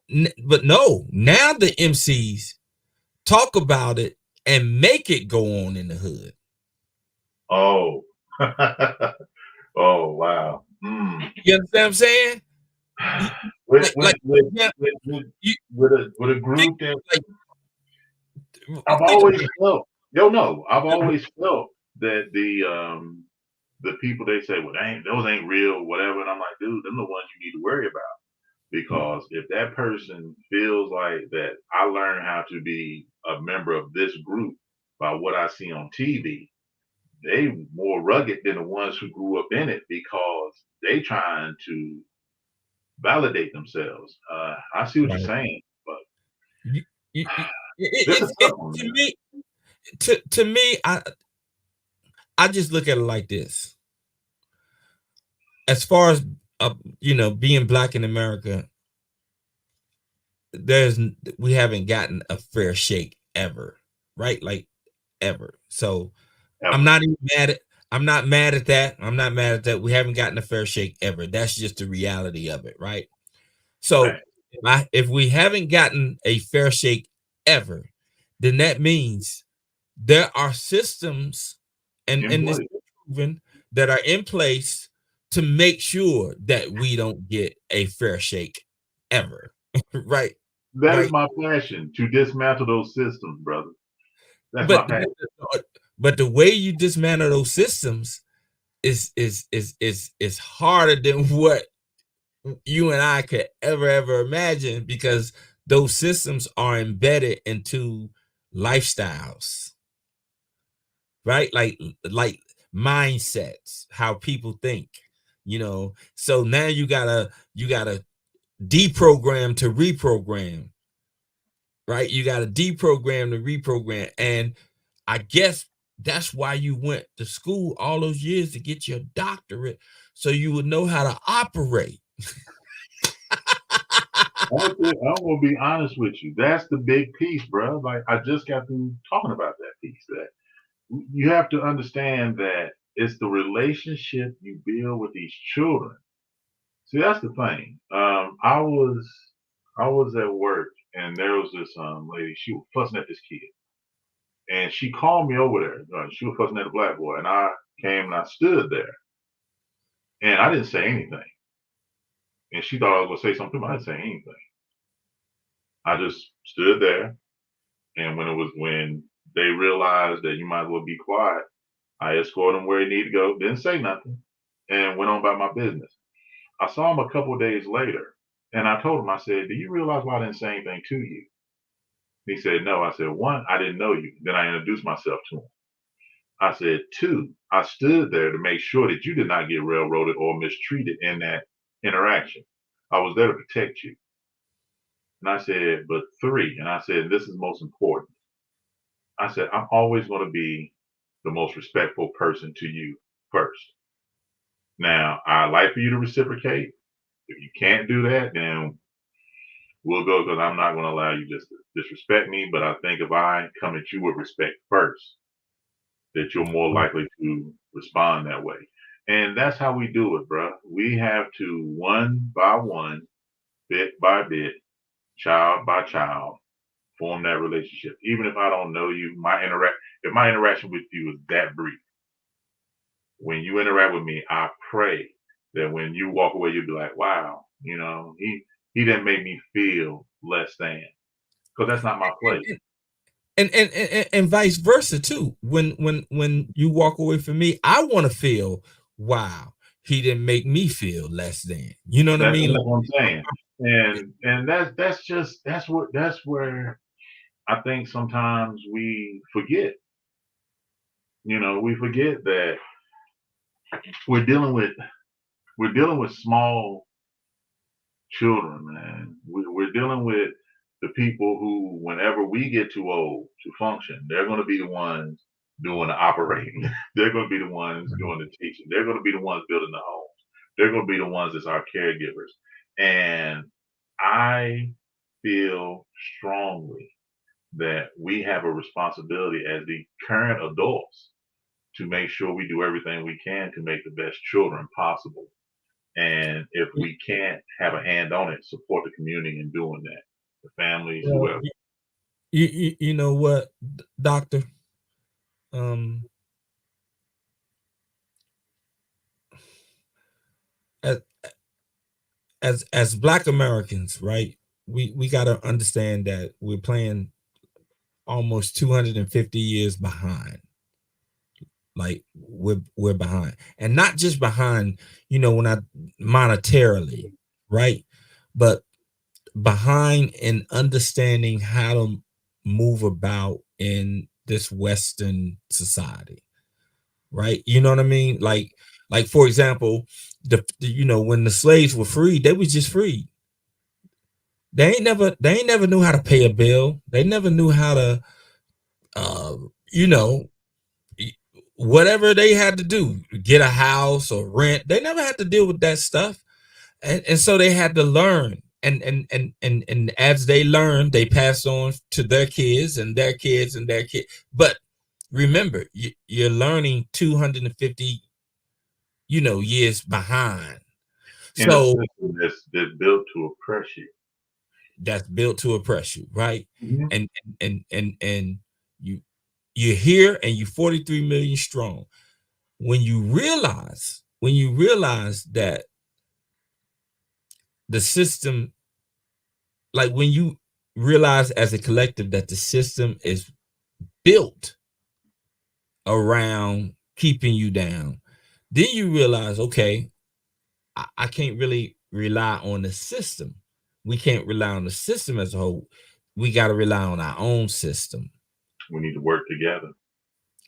now the MCs talk about it and make it go on in the hood. Oh, oh wow! You understand what I'm saying? With a group that I've always felt. I've always felt that the people, they say, well, those ain't real, whatever. And I'm like, dude, them the ones you need to worry about. Because if that person feels like that, I learned how to be a member of this group by what I see on TV, they more rugged than the ones who grew up in it because they trying to validate themselves. I see what you're saying, but this is tough one, to me, to me, I just look at it like this. As far as being black in America, we haven't gotten a fair shake ever, right? Like ever. So I'm not mad at that. I'm not mad at that. We haven't gotten a fair shake ever. That's just the reality of it, right? So if we haven't gotten a fair shake ever, then that means there are systems and it's proven that are in place to make sure that we don't get a fair shake ever. Right? That is my passion, to dismantle those systems, brother. That's my passion. But the way you dismantle those systems is harder than what you and I could ever imagine, because those systems are embedded into lifestyles, right? Like mindsets, how people think, so now you gotta deprogram to reprogram, right? You gotta deprogram to reprogram. And I guess that's why you went to school all those years to get your doctorate, so you would know how to operate. I'm gonna be honest with you. That's the big piece, bro. Like, I just got through talking about that piece. That you have to understand that it's the relationship you build with these children. See, that's the thing. I was at work, and there was this lady. She was fussing at this kid, and she called me over there. She was fussing at a black boy, and I came and I stood there, and I didn't say anything. And she thought I was gonna say something, but I didn't say anything. I just stood there, and when they realized that you might as well be quiet, I escorted him where he needed to go, didn't say nothing, and went on about my business. I saw him a couple of days later, and I told him, I said, do you realize why I didn't say anything to you? He said, no. I said, one, I didn't know you. Then I introduced myself to him. I said, two, I stood there to make sure that you did not get railroaded or mistreated in that interaction. I was there to protect you. And I said, but three, and I said, this is most important. I said, I'm always going to be the most respectful person to you first. Now, I'd like for you to reciprocate. If you can't do that, then we'll go, because I'm not going to allow you just to disrespect me. But I think if I come at you with respect first, that you're more likely to respond that way. And that's how we do it, bro. We have to, one by one, bit by bit, child by child, form that relationship. Even if I don't know you, if my interaction with you is that brief, when you interact with me, I pray that when you walk away, you'll be like, wow, he didn't make me feel less than, because that's not my place. And vice versa too. When you walk away from me, I want to feel, wow, he didn't make me feel less than. You know what I mean? That's what I'm saying. And that's where I think sometimes we forget. We forget that we're dealing with small children, man. We're dealing with the people who, whenever we get too old to function, they're going to be the ones doing the operating. They're going to be the ones doing the teaching. They're going to be the ones building the homes. They're going to be the ones that's our caregivers. And I feel strongly that we have a responsibility as the current adults to make sure we do everything we can to make the best children possible. And if we can't have a hand on it, support the community in doing that. The families, whoever. You know what, Doctor? As Black Americans, right? We got to understand that we're playing almost 250 years behind. Like we're behind, and not just behind, when I monetarily, right? But behind in understanding how to move about in this Western society, right? You know what I mean? Like for example, when the slaves were freed, they was just freed. They ain't never knew how to pay a bill. They never knew how to, uh, you know, whatever they had to do, get a house or rent. They never had to deal with that stuff, and so they had to learn. And as they learned, they pass on to their kids and their kids and their kids. But remember, you're learning 250, years behind. In a So system that's built to oppress you. that's built to oppress you, right? Mhm. And you're here and you're 43 million strong. When you realize that the system, like when you realize as a collective that the system is built around keeping you down, then you realize, okay, I can't really rely on the system. We can't rely on the system as a whole. We got to rely on our own system. We need to work together.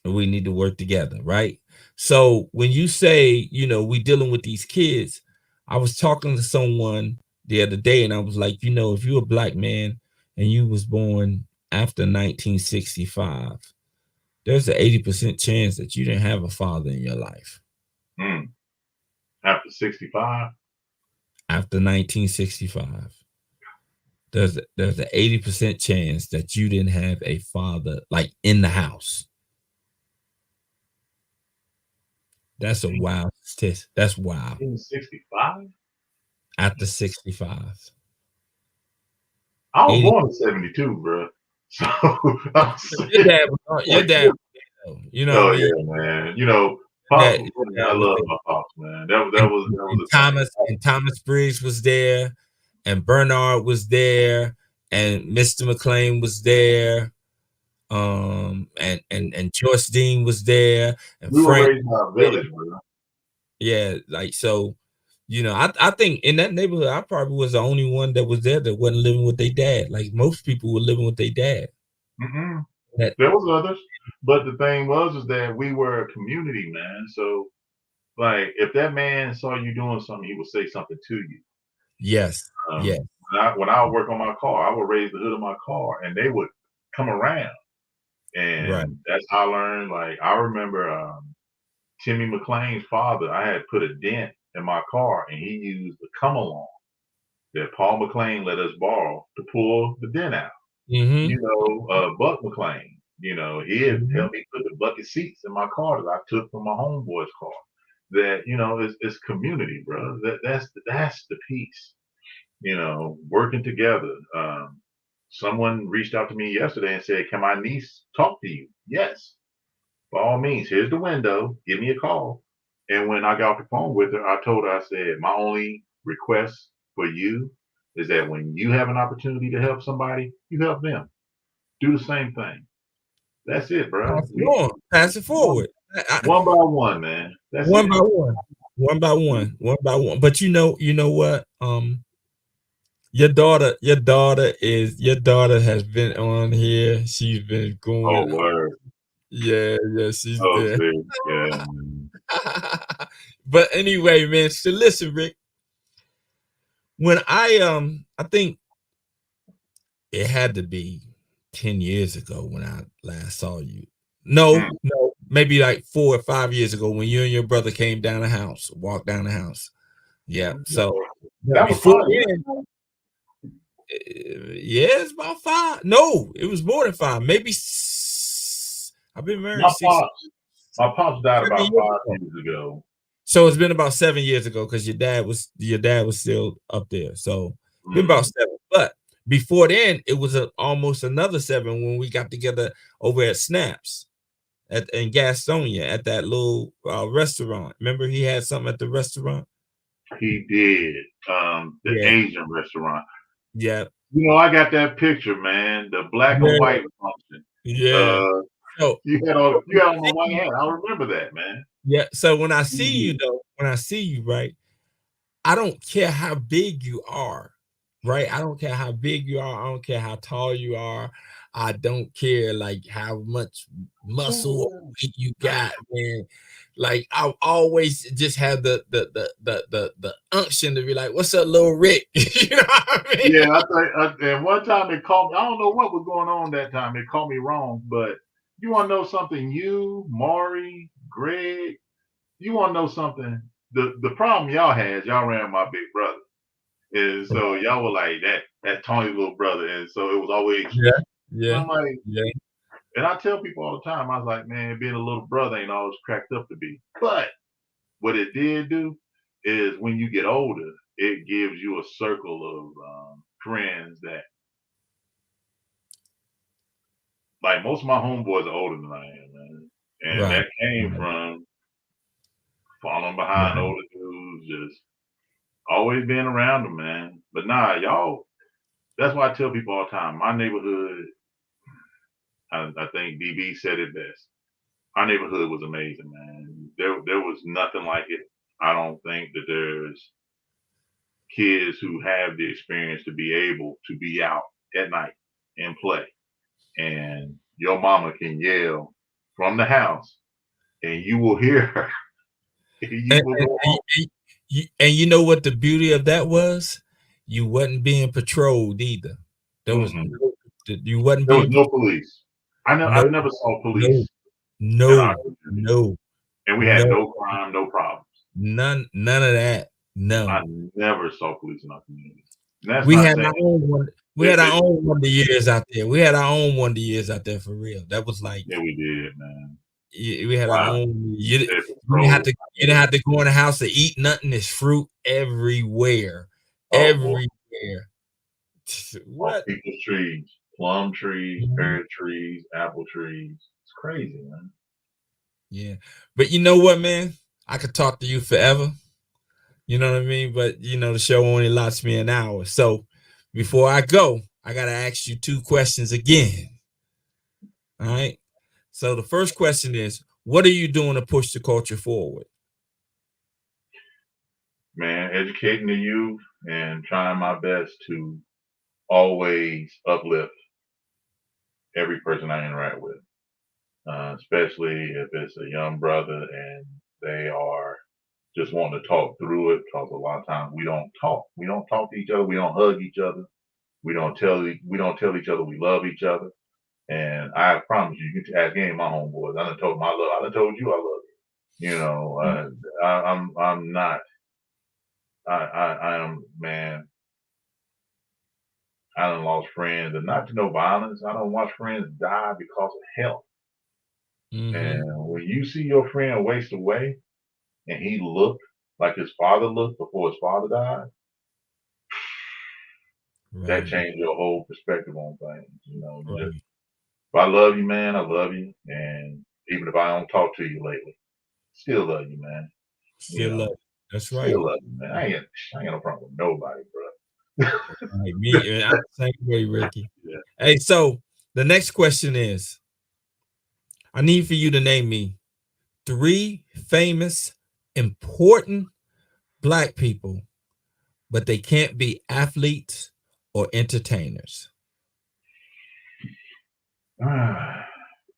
We need to work together, right? So when you say, we dealing with these kids, I was talking to someone the other day and I was like, if you're a black man and you was born after 1965, there's an 80% chance that you didn't have a father in your life. After 65? After 1965. There's an 80% chance that you didn't have a father like in the house. That's a wild statistic. That's wild. 65? After 65. I was 80. born in 72, bro. So Your dad was, you know what I mean? yeah, man. Pops was funny. I love my pops, man. That was a thing. Thomas Briggs was there, and Bernard was there, and Mr. McLean was there, and Joyce Dean was there, and We were Frank. raised in our village, bro. Yeah, like so, I think in that neighborhood, I probably was the only one that was there that wasn't living with their dad. Like most people were living with their dad. Mm-mm. That, There was others, but the thing was that we were a community, man. So, like, if that man saw you doing something, he would say something to you. yes, yes, When I would work on my car, I would raise the hood of my car, and they would come around, and right. that's how I learned. Like, I remember Timmy McLean's father. I had put a dent in my car, and he used the come along that Paul McLean let us borrow to pull the dent out. Buck McLean, he had helped me put the bucket seats in my car that I took from my homeboy's car. That it's community, bro. That's the piece. Working together. Someone reached out to me yesterday and said, "Can my niece talk to you?" Yes, by all means. Here's the window. Give me a call. And when I got off the phone with her, I told her, I said, my only request for you is that when you have an opportunity to help somebody, you help them. Do the same thing. That's it, bro. Pass it forward. One by one, man. That's one it. by one, one by one, one by one. But you know what? Your daughter has been on here. She's been Oh, going. word. Yeah, she's Oh, there. see. Yeah, man. But anyway, man, so listen, Rick. When I think it had to be 10 years ago when I last saw you. No, maybe like 4 or 5 years ago when you and your brother came down the house, walked down the house. Yeah. So that was before fun. then, yeah, it's about 5. No, it was more than 5. Maybe I've been married My pops died about 5 years ago. So it's been about 7 years ago because your dad was still up there. So been about 7. But before then, it was almost another 7 when we got together over at Snaps in Gastonia at that little restaurant. Remember he had something at the restaurant? He did. The Asian restaurant. Yeah. I got that picture, man. The black and white function. Yeah. So you had on the white hat. I remember that, man. yeah. So when I see you Mhm. though, when I see you, right, I don't care how big you are, right? I don't care how big you are. I don't care how tall you are. I don't care like how much muscle or weight you got, man. Like I always just have the unction to be like, "What's up, little Rick?" You know what I mean? Yeah, I think, and one time it called me. I don't know what was going on that time. It called me wrong, but you want to know something? You, Maury, Greg, you want to know something? The problem y'all had, y'all ran my big brother, and so y'all were like that Tony's little brother, and so it was always. Yeah, And yeah, I'm like, yeah. and I tell people all the time, I was like, man, being a little brother ain't always cracked up to be. But what it did do is when you get older, it gives you a circle of friends that, like, most of my homeboys are older than I am, man. And Right, that came right, from falling behind right. older dudes, just always being around them, man. But nah, y'all, that's why I tell people all the time, my neighborhood, I think DB said it best. Our neighborhood was amazing, man. There was nothing like it. I don't think that there's kids who have the experience to be able to be out at night and play. And your mama can yell from the house and you will hear her. You And, will and, go and, home. and you know what the beauty of that was? You wasn't being patrolled either. There was Mm-mm. no, you wasn't There was being no police. no, I never saw no, police in our no, community. no, And we had no, no crime, no problems. none of that. I No. never saw police in our community. And that's We not had saying our own one. We that, had our that own wonder years out there. We had our own wonder years out there for real. That was like yeah, we did, man. we had our Wow. own. They You didn't have patrol. to. You didn't have to go in the house to eat nothing. There's fruit everywhere, Oh boy. everywhere. Off What? people's trees, plum trees, Mhm. pear trees, apple trees. It's crazy, man. Yeah, but you know what, man? I could talk to you forever. You know what I mean? But you know, the show only allots me an hour. So before I go, I gotta ask you two questions again. All right. So the first question is, what are you doing to push the culture forward? Man, educating the youth and trying my best to always uplift every person I interact with, especially if it's a young brother and they are just wanting to talk through it. Because a lot of times we don't talk. We don't talk to each other. We don't hug each other. We don't tell each other we love each other. And I promise you, you can ask any of my homeboys. I done told my love. I done told you I love you. You know, I'm not. I am, man. I done lost friends, and not to no violence. I don't watch friends die because of health. Mm-hmm. And when you see your friend waste away, and he looked like his father looked before his father died, that Right, changed your whole perspective on things. You know, just right. if I love you, man, I love you, and even if I don't talk to you lately, still love you, man. You Still love. know, You. That's right. still love you, man. I ain't got no problem with nobody, bro. Right. Me, I'm the same way, Ricky. Yeah. Hey, so the next question is, I need for you to name me three famous, important black people, but they can't be athletes or entertainers.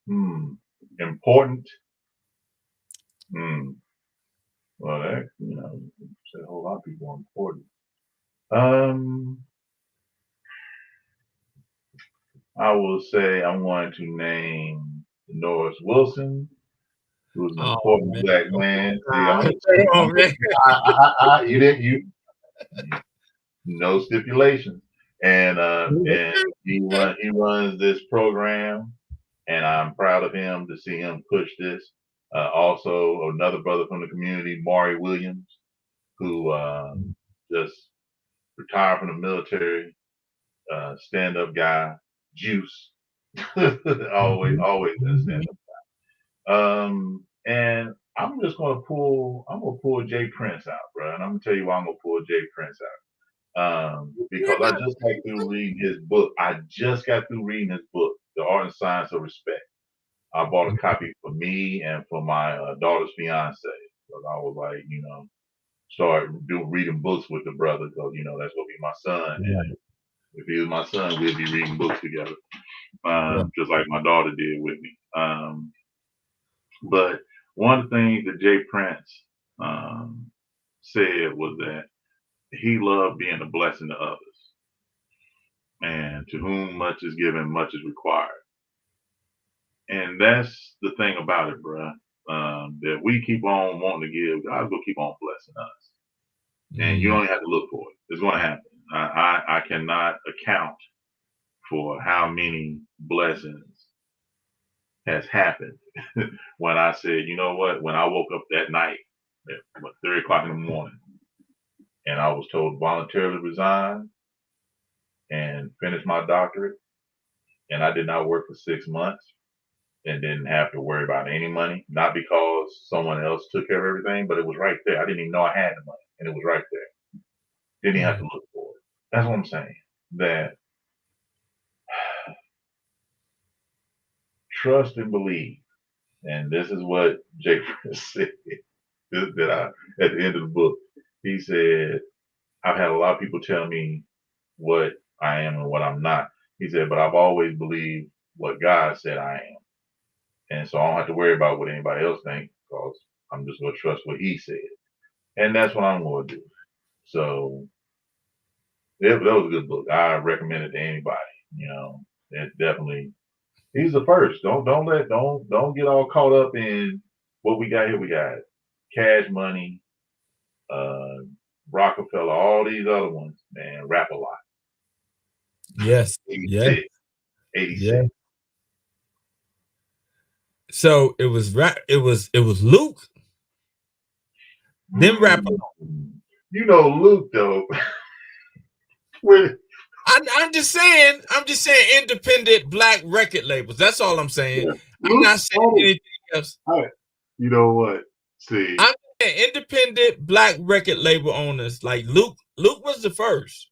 Hmm. Important. Hmm. Well, that said a whole lot of people are important. Um, I will say I'm going to name Norris Wilson, who's an Oh important man, black come man. See, on, come on, man. You didn't no stipulations, and he runs this program, and I'm proud of him to see him push this. Also, another brother from the community, Maury Williams, who just retired from the military, stand up guy, juice, always been a stand up. And I'm gonna pull Jay Prince out, bro. And I'm gonna tell you why I'm gonna pull Jay Prince out. Because I just got through reading his book. I just got through reading his book, The Art and Science of Respect. I bought a copy for me and for my daughter's fiance. Because I was like, start reading books with the brother. Because that's gonna be my son. And if he was my son, we'd be reading books together, just like my daughter did with me. But one of the things that Jay Prince said was that he loved being a blessing to others. And to whom much is given, much is required. And that's the thing about it, bruh. That we keep on wanting to give, God's gonna keep on blessing us. And you don't have to look for it. It's gonna happen. I cannot account for how many blessings has happened when I said, you know what, when I woke up that night at 3 o'clock in the morning and I was told to voluntarily resign and finish my doctorate, and I did not work for 6 months and didn't have to worry about any money, not because someone else took care of everything, but it was right there. I didn't even know I had the money, and it was right there. Didn't even have to look for it. That's what I'm saying. That trust and believe. And this is what Jake said that at the end of the book. He said, I've had a lot of people tell me what I am and what I'm not. He said, but I've always believed what God said I am. And so I don't have to worry about what anybody else thinks because I'm just going to trust what he said. And that's what I'm going to do. So that was a good book. I recommend it to anybody. It definitely, he's the first. Don't get all caught up in what we got here. We got Cash Money, Rockefeller, all these other ones, man, rap a lot. Yes. 86. 86. Yeah. So it was Luke. Then rap. Luke though. I'm just saying independent black record labels. That's all I'm saying. Yeah. I'm not saying anything else. You know what? See, I'm saying independent black record label owners like Luke. Luke was the first.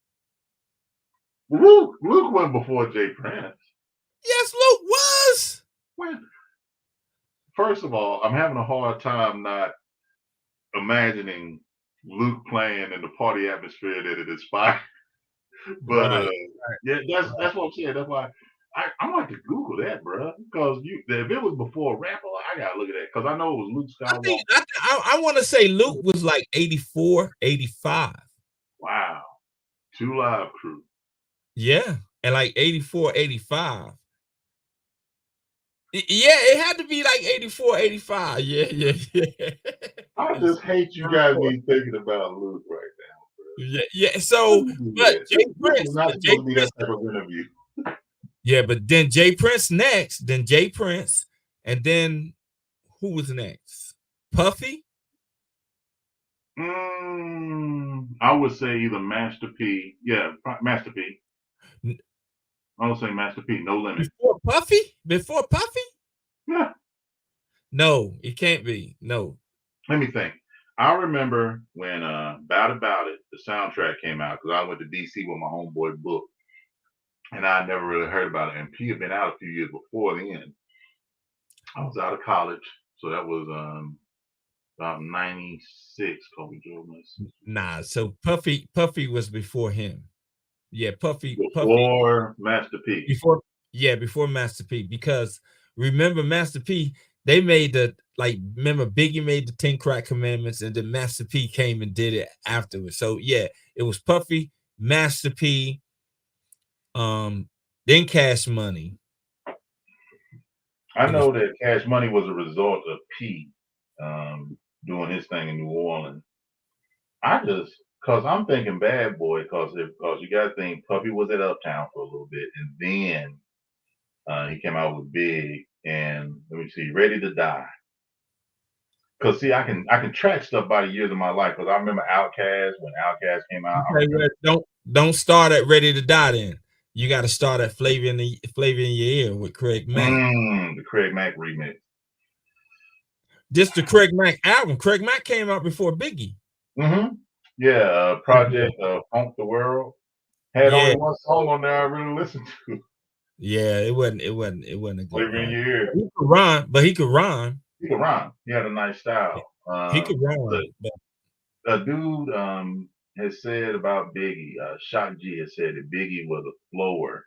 Luke went before Jay Prince. Yes, Luke was. When? First of all, I'm having a hard time not imagining Luke playing in the party atmosphere that it inspired. But yeah, that's what I'm saying. That's why I'm going to Google that, bro. Because if it was before Rapper, I gotta look at that because I know it was Luke Skywalker. I want to say Luke was like 84, 85. Wow, 2 Live Crew. Yeah, and like 84, 85. Yeah, it had to be like 84, 85. Yeah. I just hate you guys be thinking about Luke right now. Yeah. So, but Jay Prince, yeah, but then Jay Prince next, and then who was next? Puffy. I would say either Master P. Yeah, Master P. I would say Master P. No Limit. Before Puffy. Yeah. No, it can't be. No. Let me think. I remember when About It, the soundtrack came out because I went to DC with my homeboy Book, and I never really heard about it. And P had been out a few years before then. I was out of college, so that was about 96. Kobe Jordan. Nah, so Puffy was before him. Yeah, Puffy before Master P. Before Master P. Because remember Master P, they made remember Biggie made the 10 Crack Commandments, and then Master P came and did it afterwards. So yeah, it was Puffy, Master P, then Cash Money. I know that Cash Money was a result of P doing his thing in New Orleans. Because I'm thinking Bad Boy, because you got to think Puffy was at Uptown for a little bit, and then he came out with Big, and let me see, Ready to Die. Because see, I can track stuff by the years of my life, because I remember Outkast when Outkast came out. Okay, don't start at Ready to Die then. You got to start at Flavor in Your Ear with Craig Mack. The Craig Mack remix. Just the Craig Mack album. Craig Mack came out before Biggie. Mm-hmm. Yeah, Project Funk the World had only one song on there I really listened to. Yeah, it wasn't a good Flavor in part. your ear. He could rhyme, but he could rhyme. He could rhyme. He had a nice style. He could But rhyme. But a dude has said about Biggie, Shock G has said that Biggie was a flower,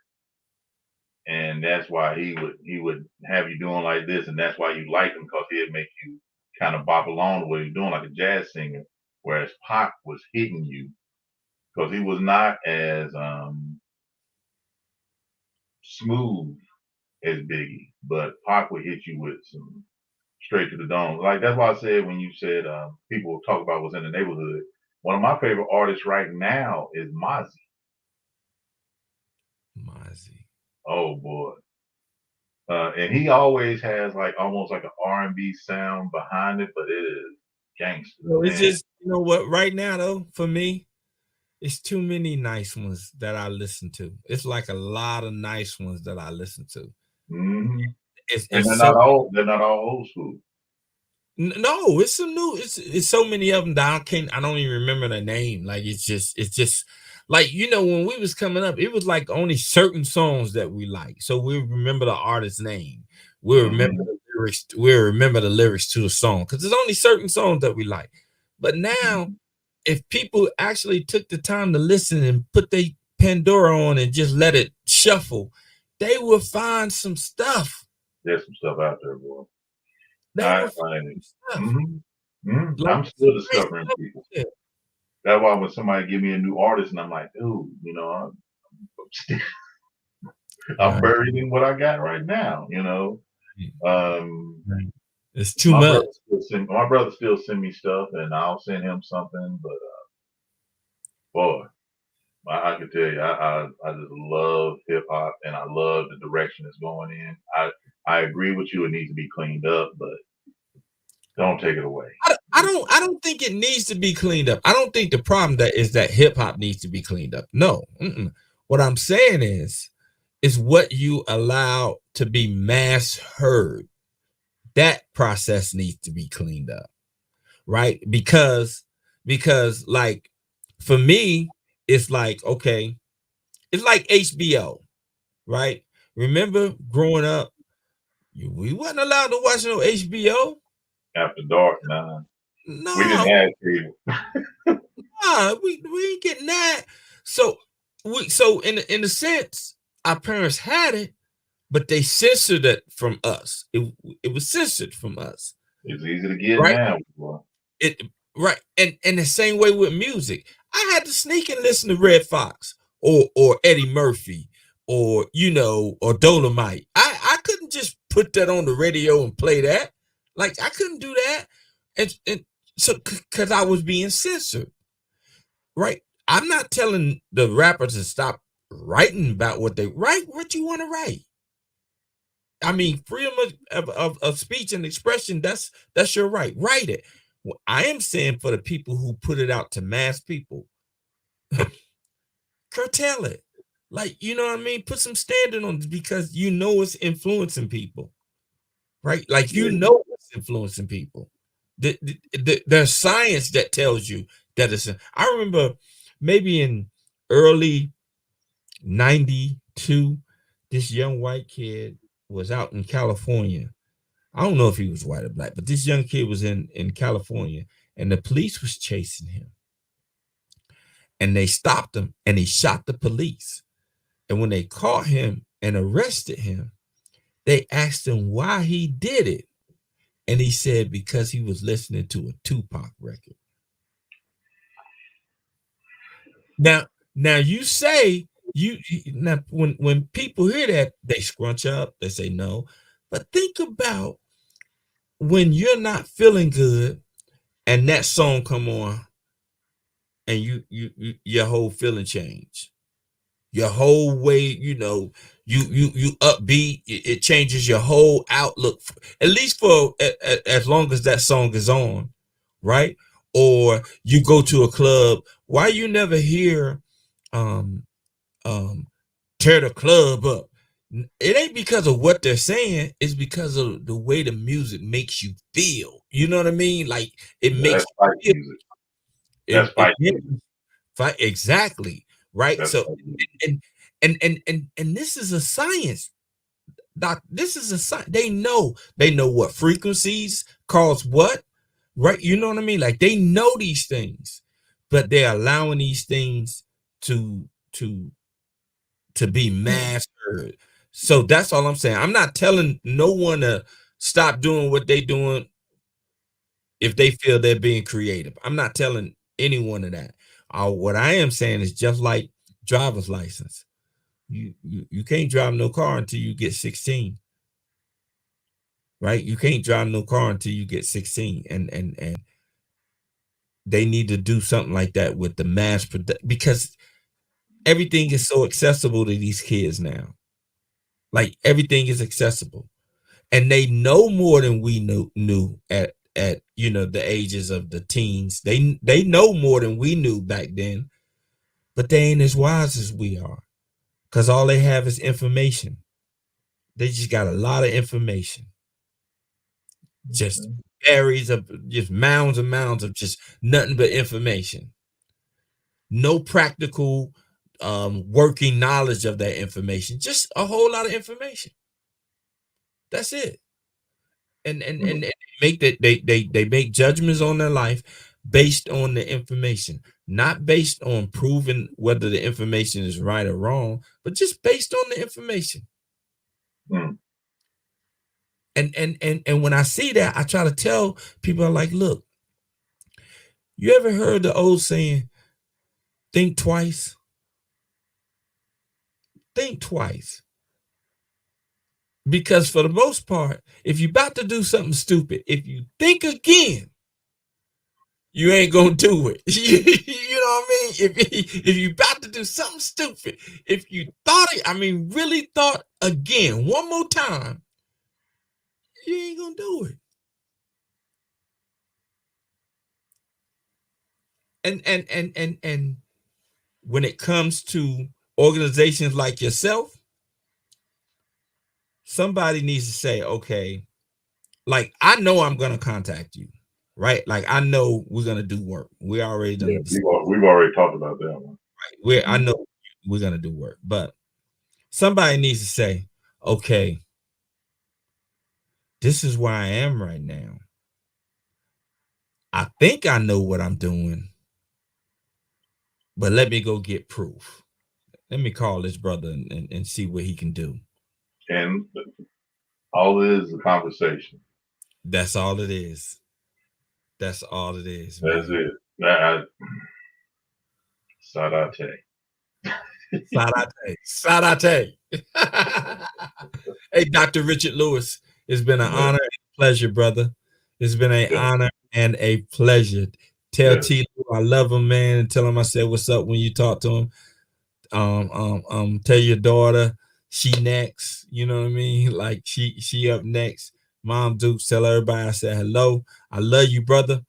and that's why he would have you doing like this, and that's why you like him because he'd make you kind of bop along to what he's doing like a jazz singer, whereas Pac was hitting you because he was not as smooth as Biggie, but Pac would hit you with some straight to the dome. Like that's why I said when you said people talk about what's in the neighborhood. One of my favorite artists right now is Mozzie. Mozzie. Oh boy. And he always has like almost like an R&B sound behind it, but it is gangster. Well, it's just, you know what, right now though, for me, it's too many nice ones that I listen to. It's like a lot of nice ones that I listen to. Mm-hmm. And It's they're so not all old school. no, it's some new. It's so many of them that I don't even remember their name. Like it's just like when we was coming up, it was like only certain songs that we like. So we remember the artist's name. We remember the lyrics. We remember the lyrics to the song because there's only certain songs that we like. But now, if people actually took the time to listen and put their Pandora on and just let it shuffle, they will find some stuff. There's some stuff out there, boy. They will find some stuff. Like, I'm still discovering people. Yeah. That's why when somebody give me a new artist and I'm like, dude, I'm buried in what I got right now, It's too much. My brother still send me stuff and I'll send him something, but boy, I can tell you, I just love hip hop and I love the direction it's going in. I agree with you, it needs to be cleaned up, but don't take it away. I don't think it needs to be cleaned up. I don't think the problem is that hip hop needs to be cleaned up. No. What I'm saying is what you allow to be mass heard. That process needs to be cleaned up. Right? Because like for me, it's like, okay, it's like HBO, right? Remember growing up, we wasn't allowed to watch no HBO. After dark, nah. No, we didn't have cable. Nah, we ain't getting that. So in a sense, our parents had it, but they censored it from us. It was censored from us. It's easy to get right? now. Bro. Right. And the same way with music. I had to sneak and listen to Red Fox or Eddie Murphy or or Dolomite. I couldn't just put that on the radio and play that. Like I couldn't do that. And so because I was being censored. Right. I'm not telling the rapper to stop writing about what they write, what you want to write. I mean, freedom of speech and expression, that's your right. Write it. Well, I am saying for the people who put it out to mass people, curtail it. Like, you know what I mean? Put some standard on it because it's influencing people. Right? Like, it's influencing people. There's science that tells you that it's. I remember maybe in early 92, this young white kid was out in California. I don't know if he was white or black, but this young kid was in California and the police was chasing him. And they stopped him and he shot the police. And when they caught him and arrested him, they asked him why he did it. And he said because he was listening to a Tupac record. Now you say now when people hear that, they scrunch up, they say no. But think about when you're not feeling good and that song come on and you your whole feeling change. Your whole way, you upbeat, it changes your whole outlook, at least for as long as that song is on, right? Or you go to a club, why you never hear tear the club up? It ain't because of what they're saying, it's because of the way the music makes you feel. You know what I mean? Like it makes you feel. That's fight music. Fight exactly. Right. That's so And this is a science. Doc, this is a science. They know what frequencies cause what, right? You know what I mean? Like they know these things, but they're allowing these things to be mastered. So that's all I'm saying. I'm not telling no one to stop doing what they're doing if they feel they're being creative. I'm not telling anyone of that. What I am saying is just like driver's license. You can't drive no car until you get 16. Right? You can't drive no car until you get 16. And they need to do something like that with the mass production, because everything is so accessible to these kids now. Like everything is accessible. And they know more than we knew at the ages of the teens. They know more than we knew back then, but they ain't as wise as we are, because all they have is information. They just got a lot of information, just berries of just mounds and mounds of just nothing but information. No practical working knowledge of that information, just a whole lot of information. That's it. And make that they make judgments on their life based on the information, not based on proving whether the information is right or wrong, but just based on the information. And when I see that, I try to tell people, I'm like, look, you ever heard the old saying, think twice? Think twice. Because for the most part, if you're about to do something stupid, if you think again, you ain't gonna do it. You know what I mean? If you're about to do something stupid, if you really thought again one more time, you ain't gonna do it. And when it comes to organizations like yourself, somebody needs to say, okay, like I know I'm gonna contact you, right? Like I know we're gonna do work. We already done. Yeah, we've already talked about that one. Right. I know we're gonna do work, but somebody needs to say, okay, this is where I am right now. I think I know what I'm doing, but let me go get proof. Let me call this brother and see what he can do. And all it is a conversation. That's all it is. That's all it is. Man. That's it. Sadate. Sadate. Hey, Dr. Richard Lewis, it's been an honor and a pleasure, brother. It's been an honor and a pleasure. Tell T. I love him, man, and tell him I said what's up when you talk to him. Tell your daughter she next. You know what I mean? Like she up next. Mom Dukes, tell everybody I said hello. I love you, brother.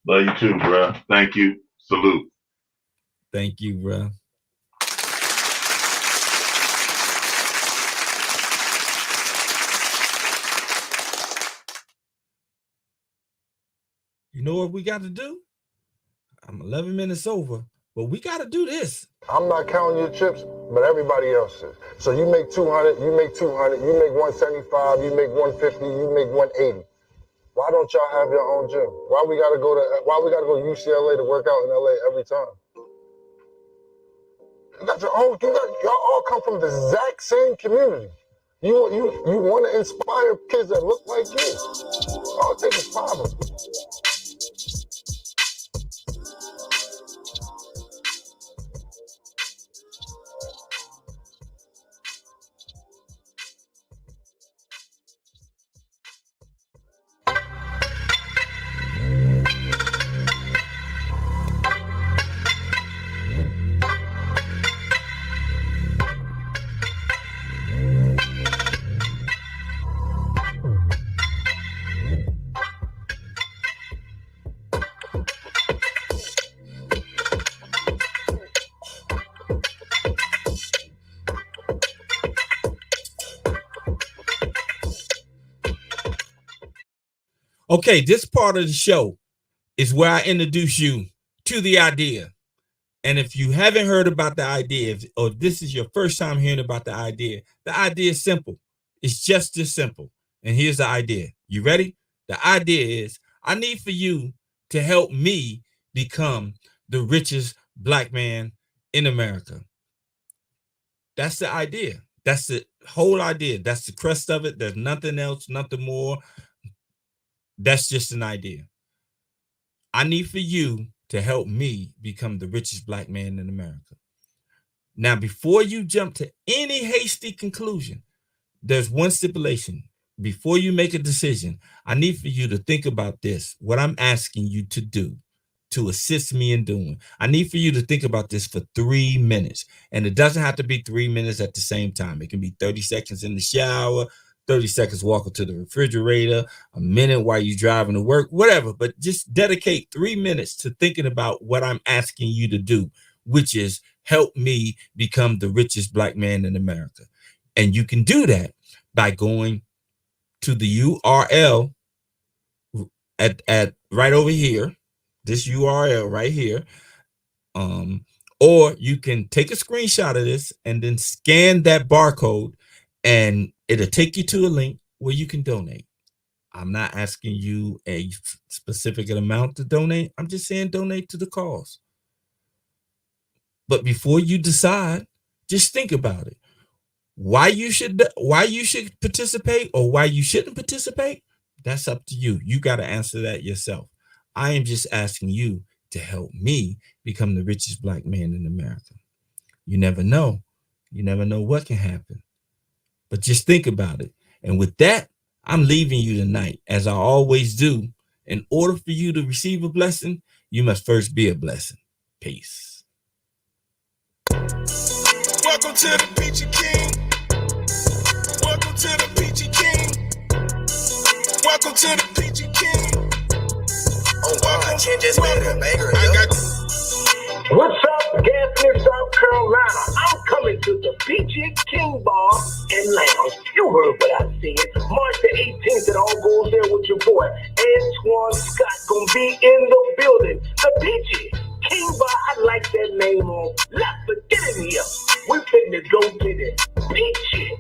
Love you too, bro. Thank you. Salute. Thank you, bro. You know what we got to do? I'm 11 minutes over, but we got to do this. I'm not counting your chips, but everybody else is. So you make 200, you make 200, you make 175, you make 150, you make 180. Why don't y'all have your own gym? Why we gotta go to UCLA to work out in LA every time? Y'all all come from the exact same community. You want to inspire kids that look like you. All it takes is 5 of them. Okay, this part of the show is where I introduce you to the idea. And if you haven't heard about the idea, or if this is your first time hearing about the idea is simple. It's just this simple. And here's the idea. You ready? The idea is I need for you to help me become the richest black man in America. That's the idea. That's the whole idea. That's the crust of it. There's nothing else, nothing more. That's just an idea. I need for you to help me become the richest black man in America. Now, before you jump to any hasty conclusion, there's one stipulation. Before you make a decision, I need for you to think about this, what I'm asking you to do to assist me in doing. I need for you to think about this for 3 minutes. And it doesn't have to be 3 minutes at the same time. It can be 30 seconds in the shower, 30 seconds walking to the refrigerator, a minute while you're driving to work, whatever. But just dedicate 3 minutes to thinking about what I'm asking you to do, which is help me become the richest black man in America. And you can do that by going to the URL at right over here, this URL right here. Or you can take a screenshot of this and then scan that barcode, and it'll take you to a link where you can donate. I'm not asking you a specific amount to donate. I'm just saying donate to the cause. But before you decide, just think about it. Why you should participate or why you shouldn't participate, that's up to you. You got to answer that yourself. I am just asking you to help me become the richest black man in America. You never know. You never know what can happen. But just think about it. And with that, I'm leaving you tonight, as I always do. In order for you to receive a blessing, you must first be a blessing. Peace. Welcome to the Peachy King. Welcome to the Peachy King. Welcome to the Peachy King. Oh wow, I can't just make a banger. What's up, Gaffney, South Carolina? I'm coming to the Peachy King Bar and Lounge. You heard what I said. March the 18th, it all goes there with your boy Antoine Scott gonna be in the building. The Peachy King Bar, I like that name on left, but get in here. We finna go to the Peachy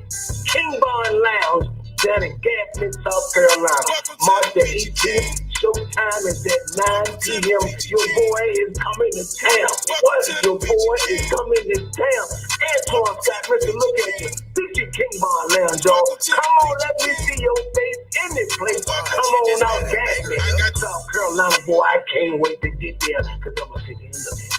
King Bar and Lounge down in Gaffney, South Carolina. March the 18th. Showtime is at 9 p.m. Your boy is coming to town. What? Your boy is coming to town. Antoine Scott, Mr. Look at you. Peachy King Bar Lounge, y'all. Come on, let me see your face in this place. Come on out, Gaffney, South Carolina, boy. I can't wait to get there because I'm going to sit there and look at you.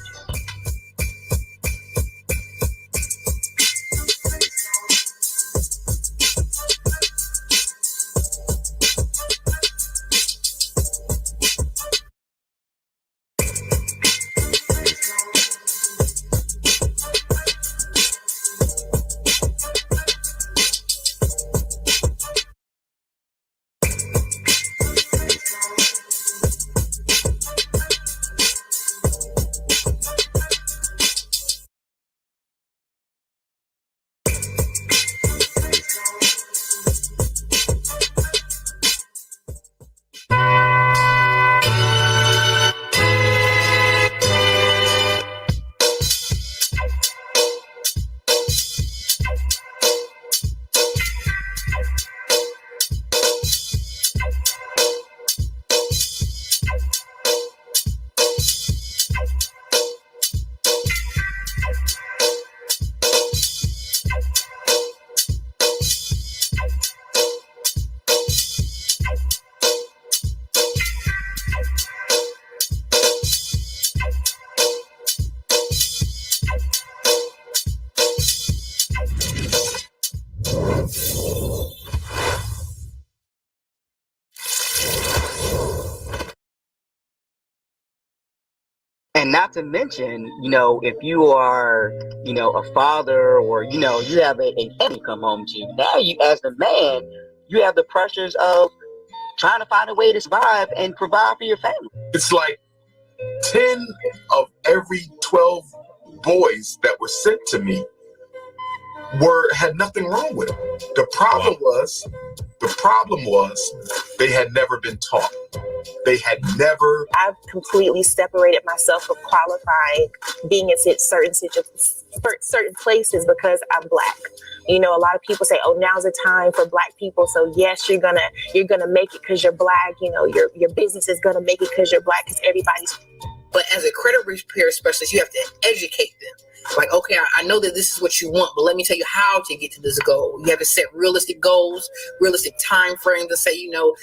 And not to mention, if you are, a father or, you have a family come home to you. Now you, as a man, you have the pressures of trying to find a way to survive and provide for your family. It's like 10 of every 12 boys that were sent to me had nothing wrong with them. The problem was they had never been taught. They had never. I've completely separated myself from qualifying being in certain places because I'm Black. You know, a lot of people say, "Oh, now's the time for Black people." So yes, you're gonna make it because you're Black. You know, your business is gonna make it because you're Black. Because everybody's. But as a credit repair specialist, you have to educate them. Like, okay, I know that this is what you want, but let me tell you how to get to this goal. You have to set realistic goals, realistic time frames to say, you know,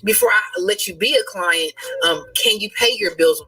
before I let you be a client, can you pay your bills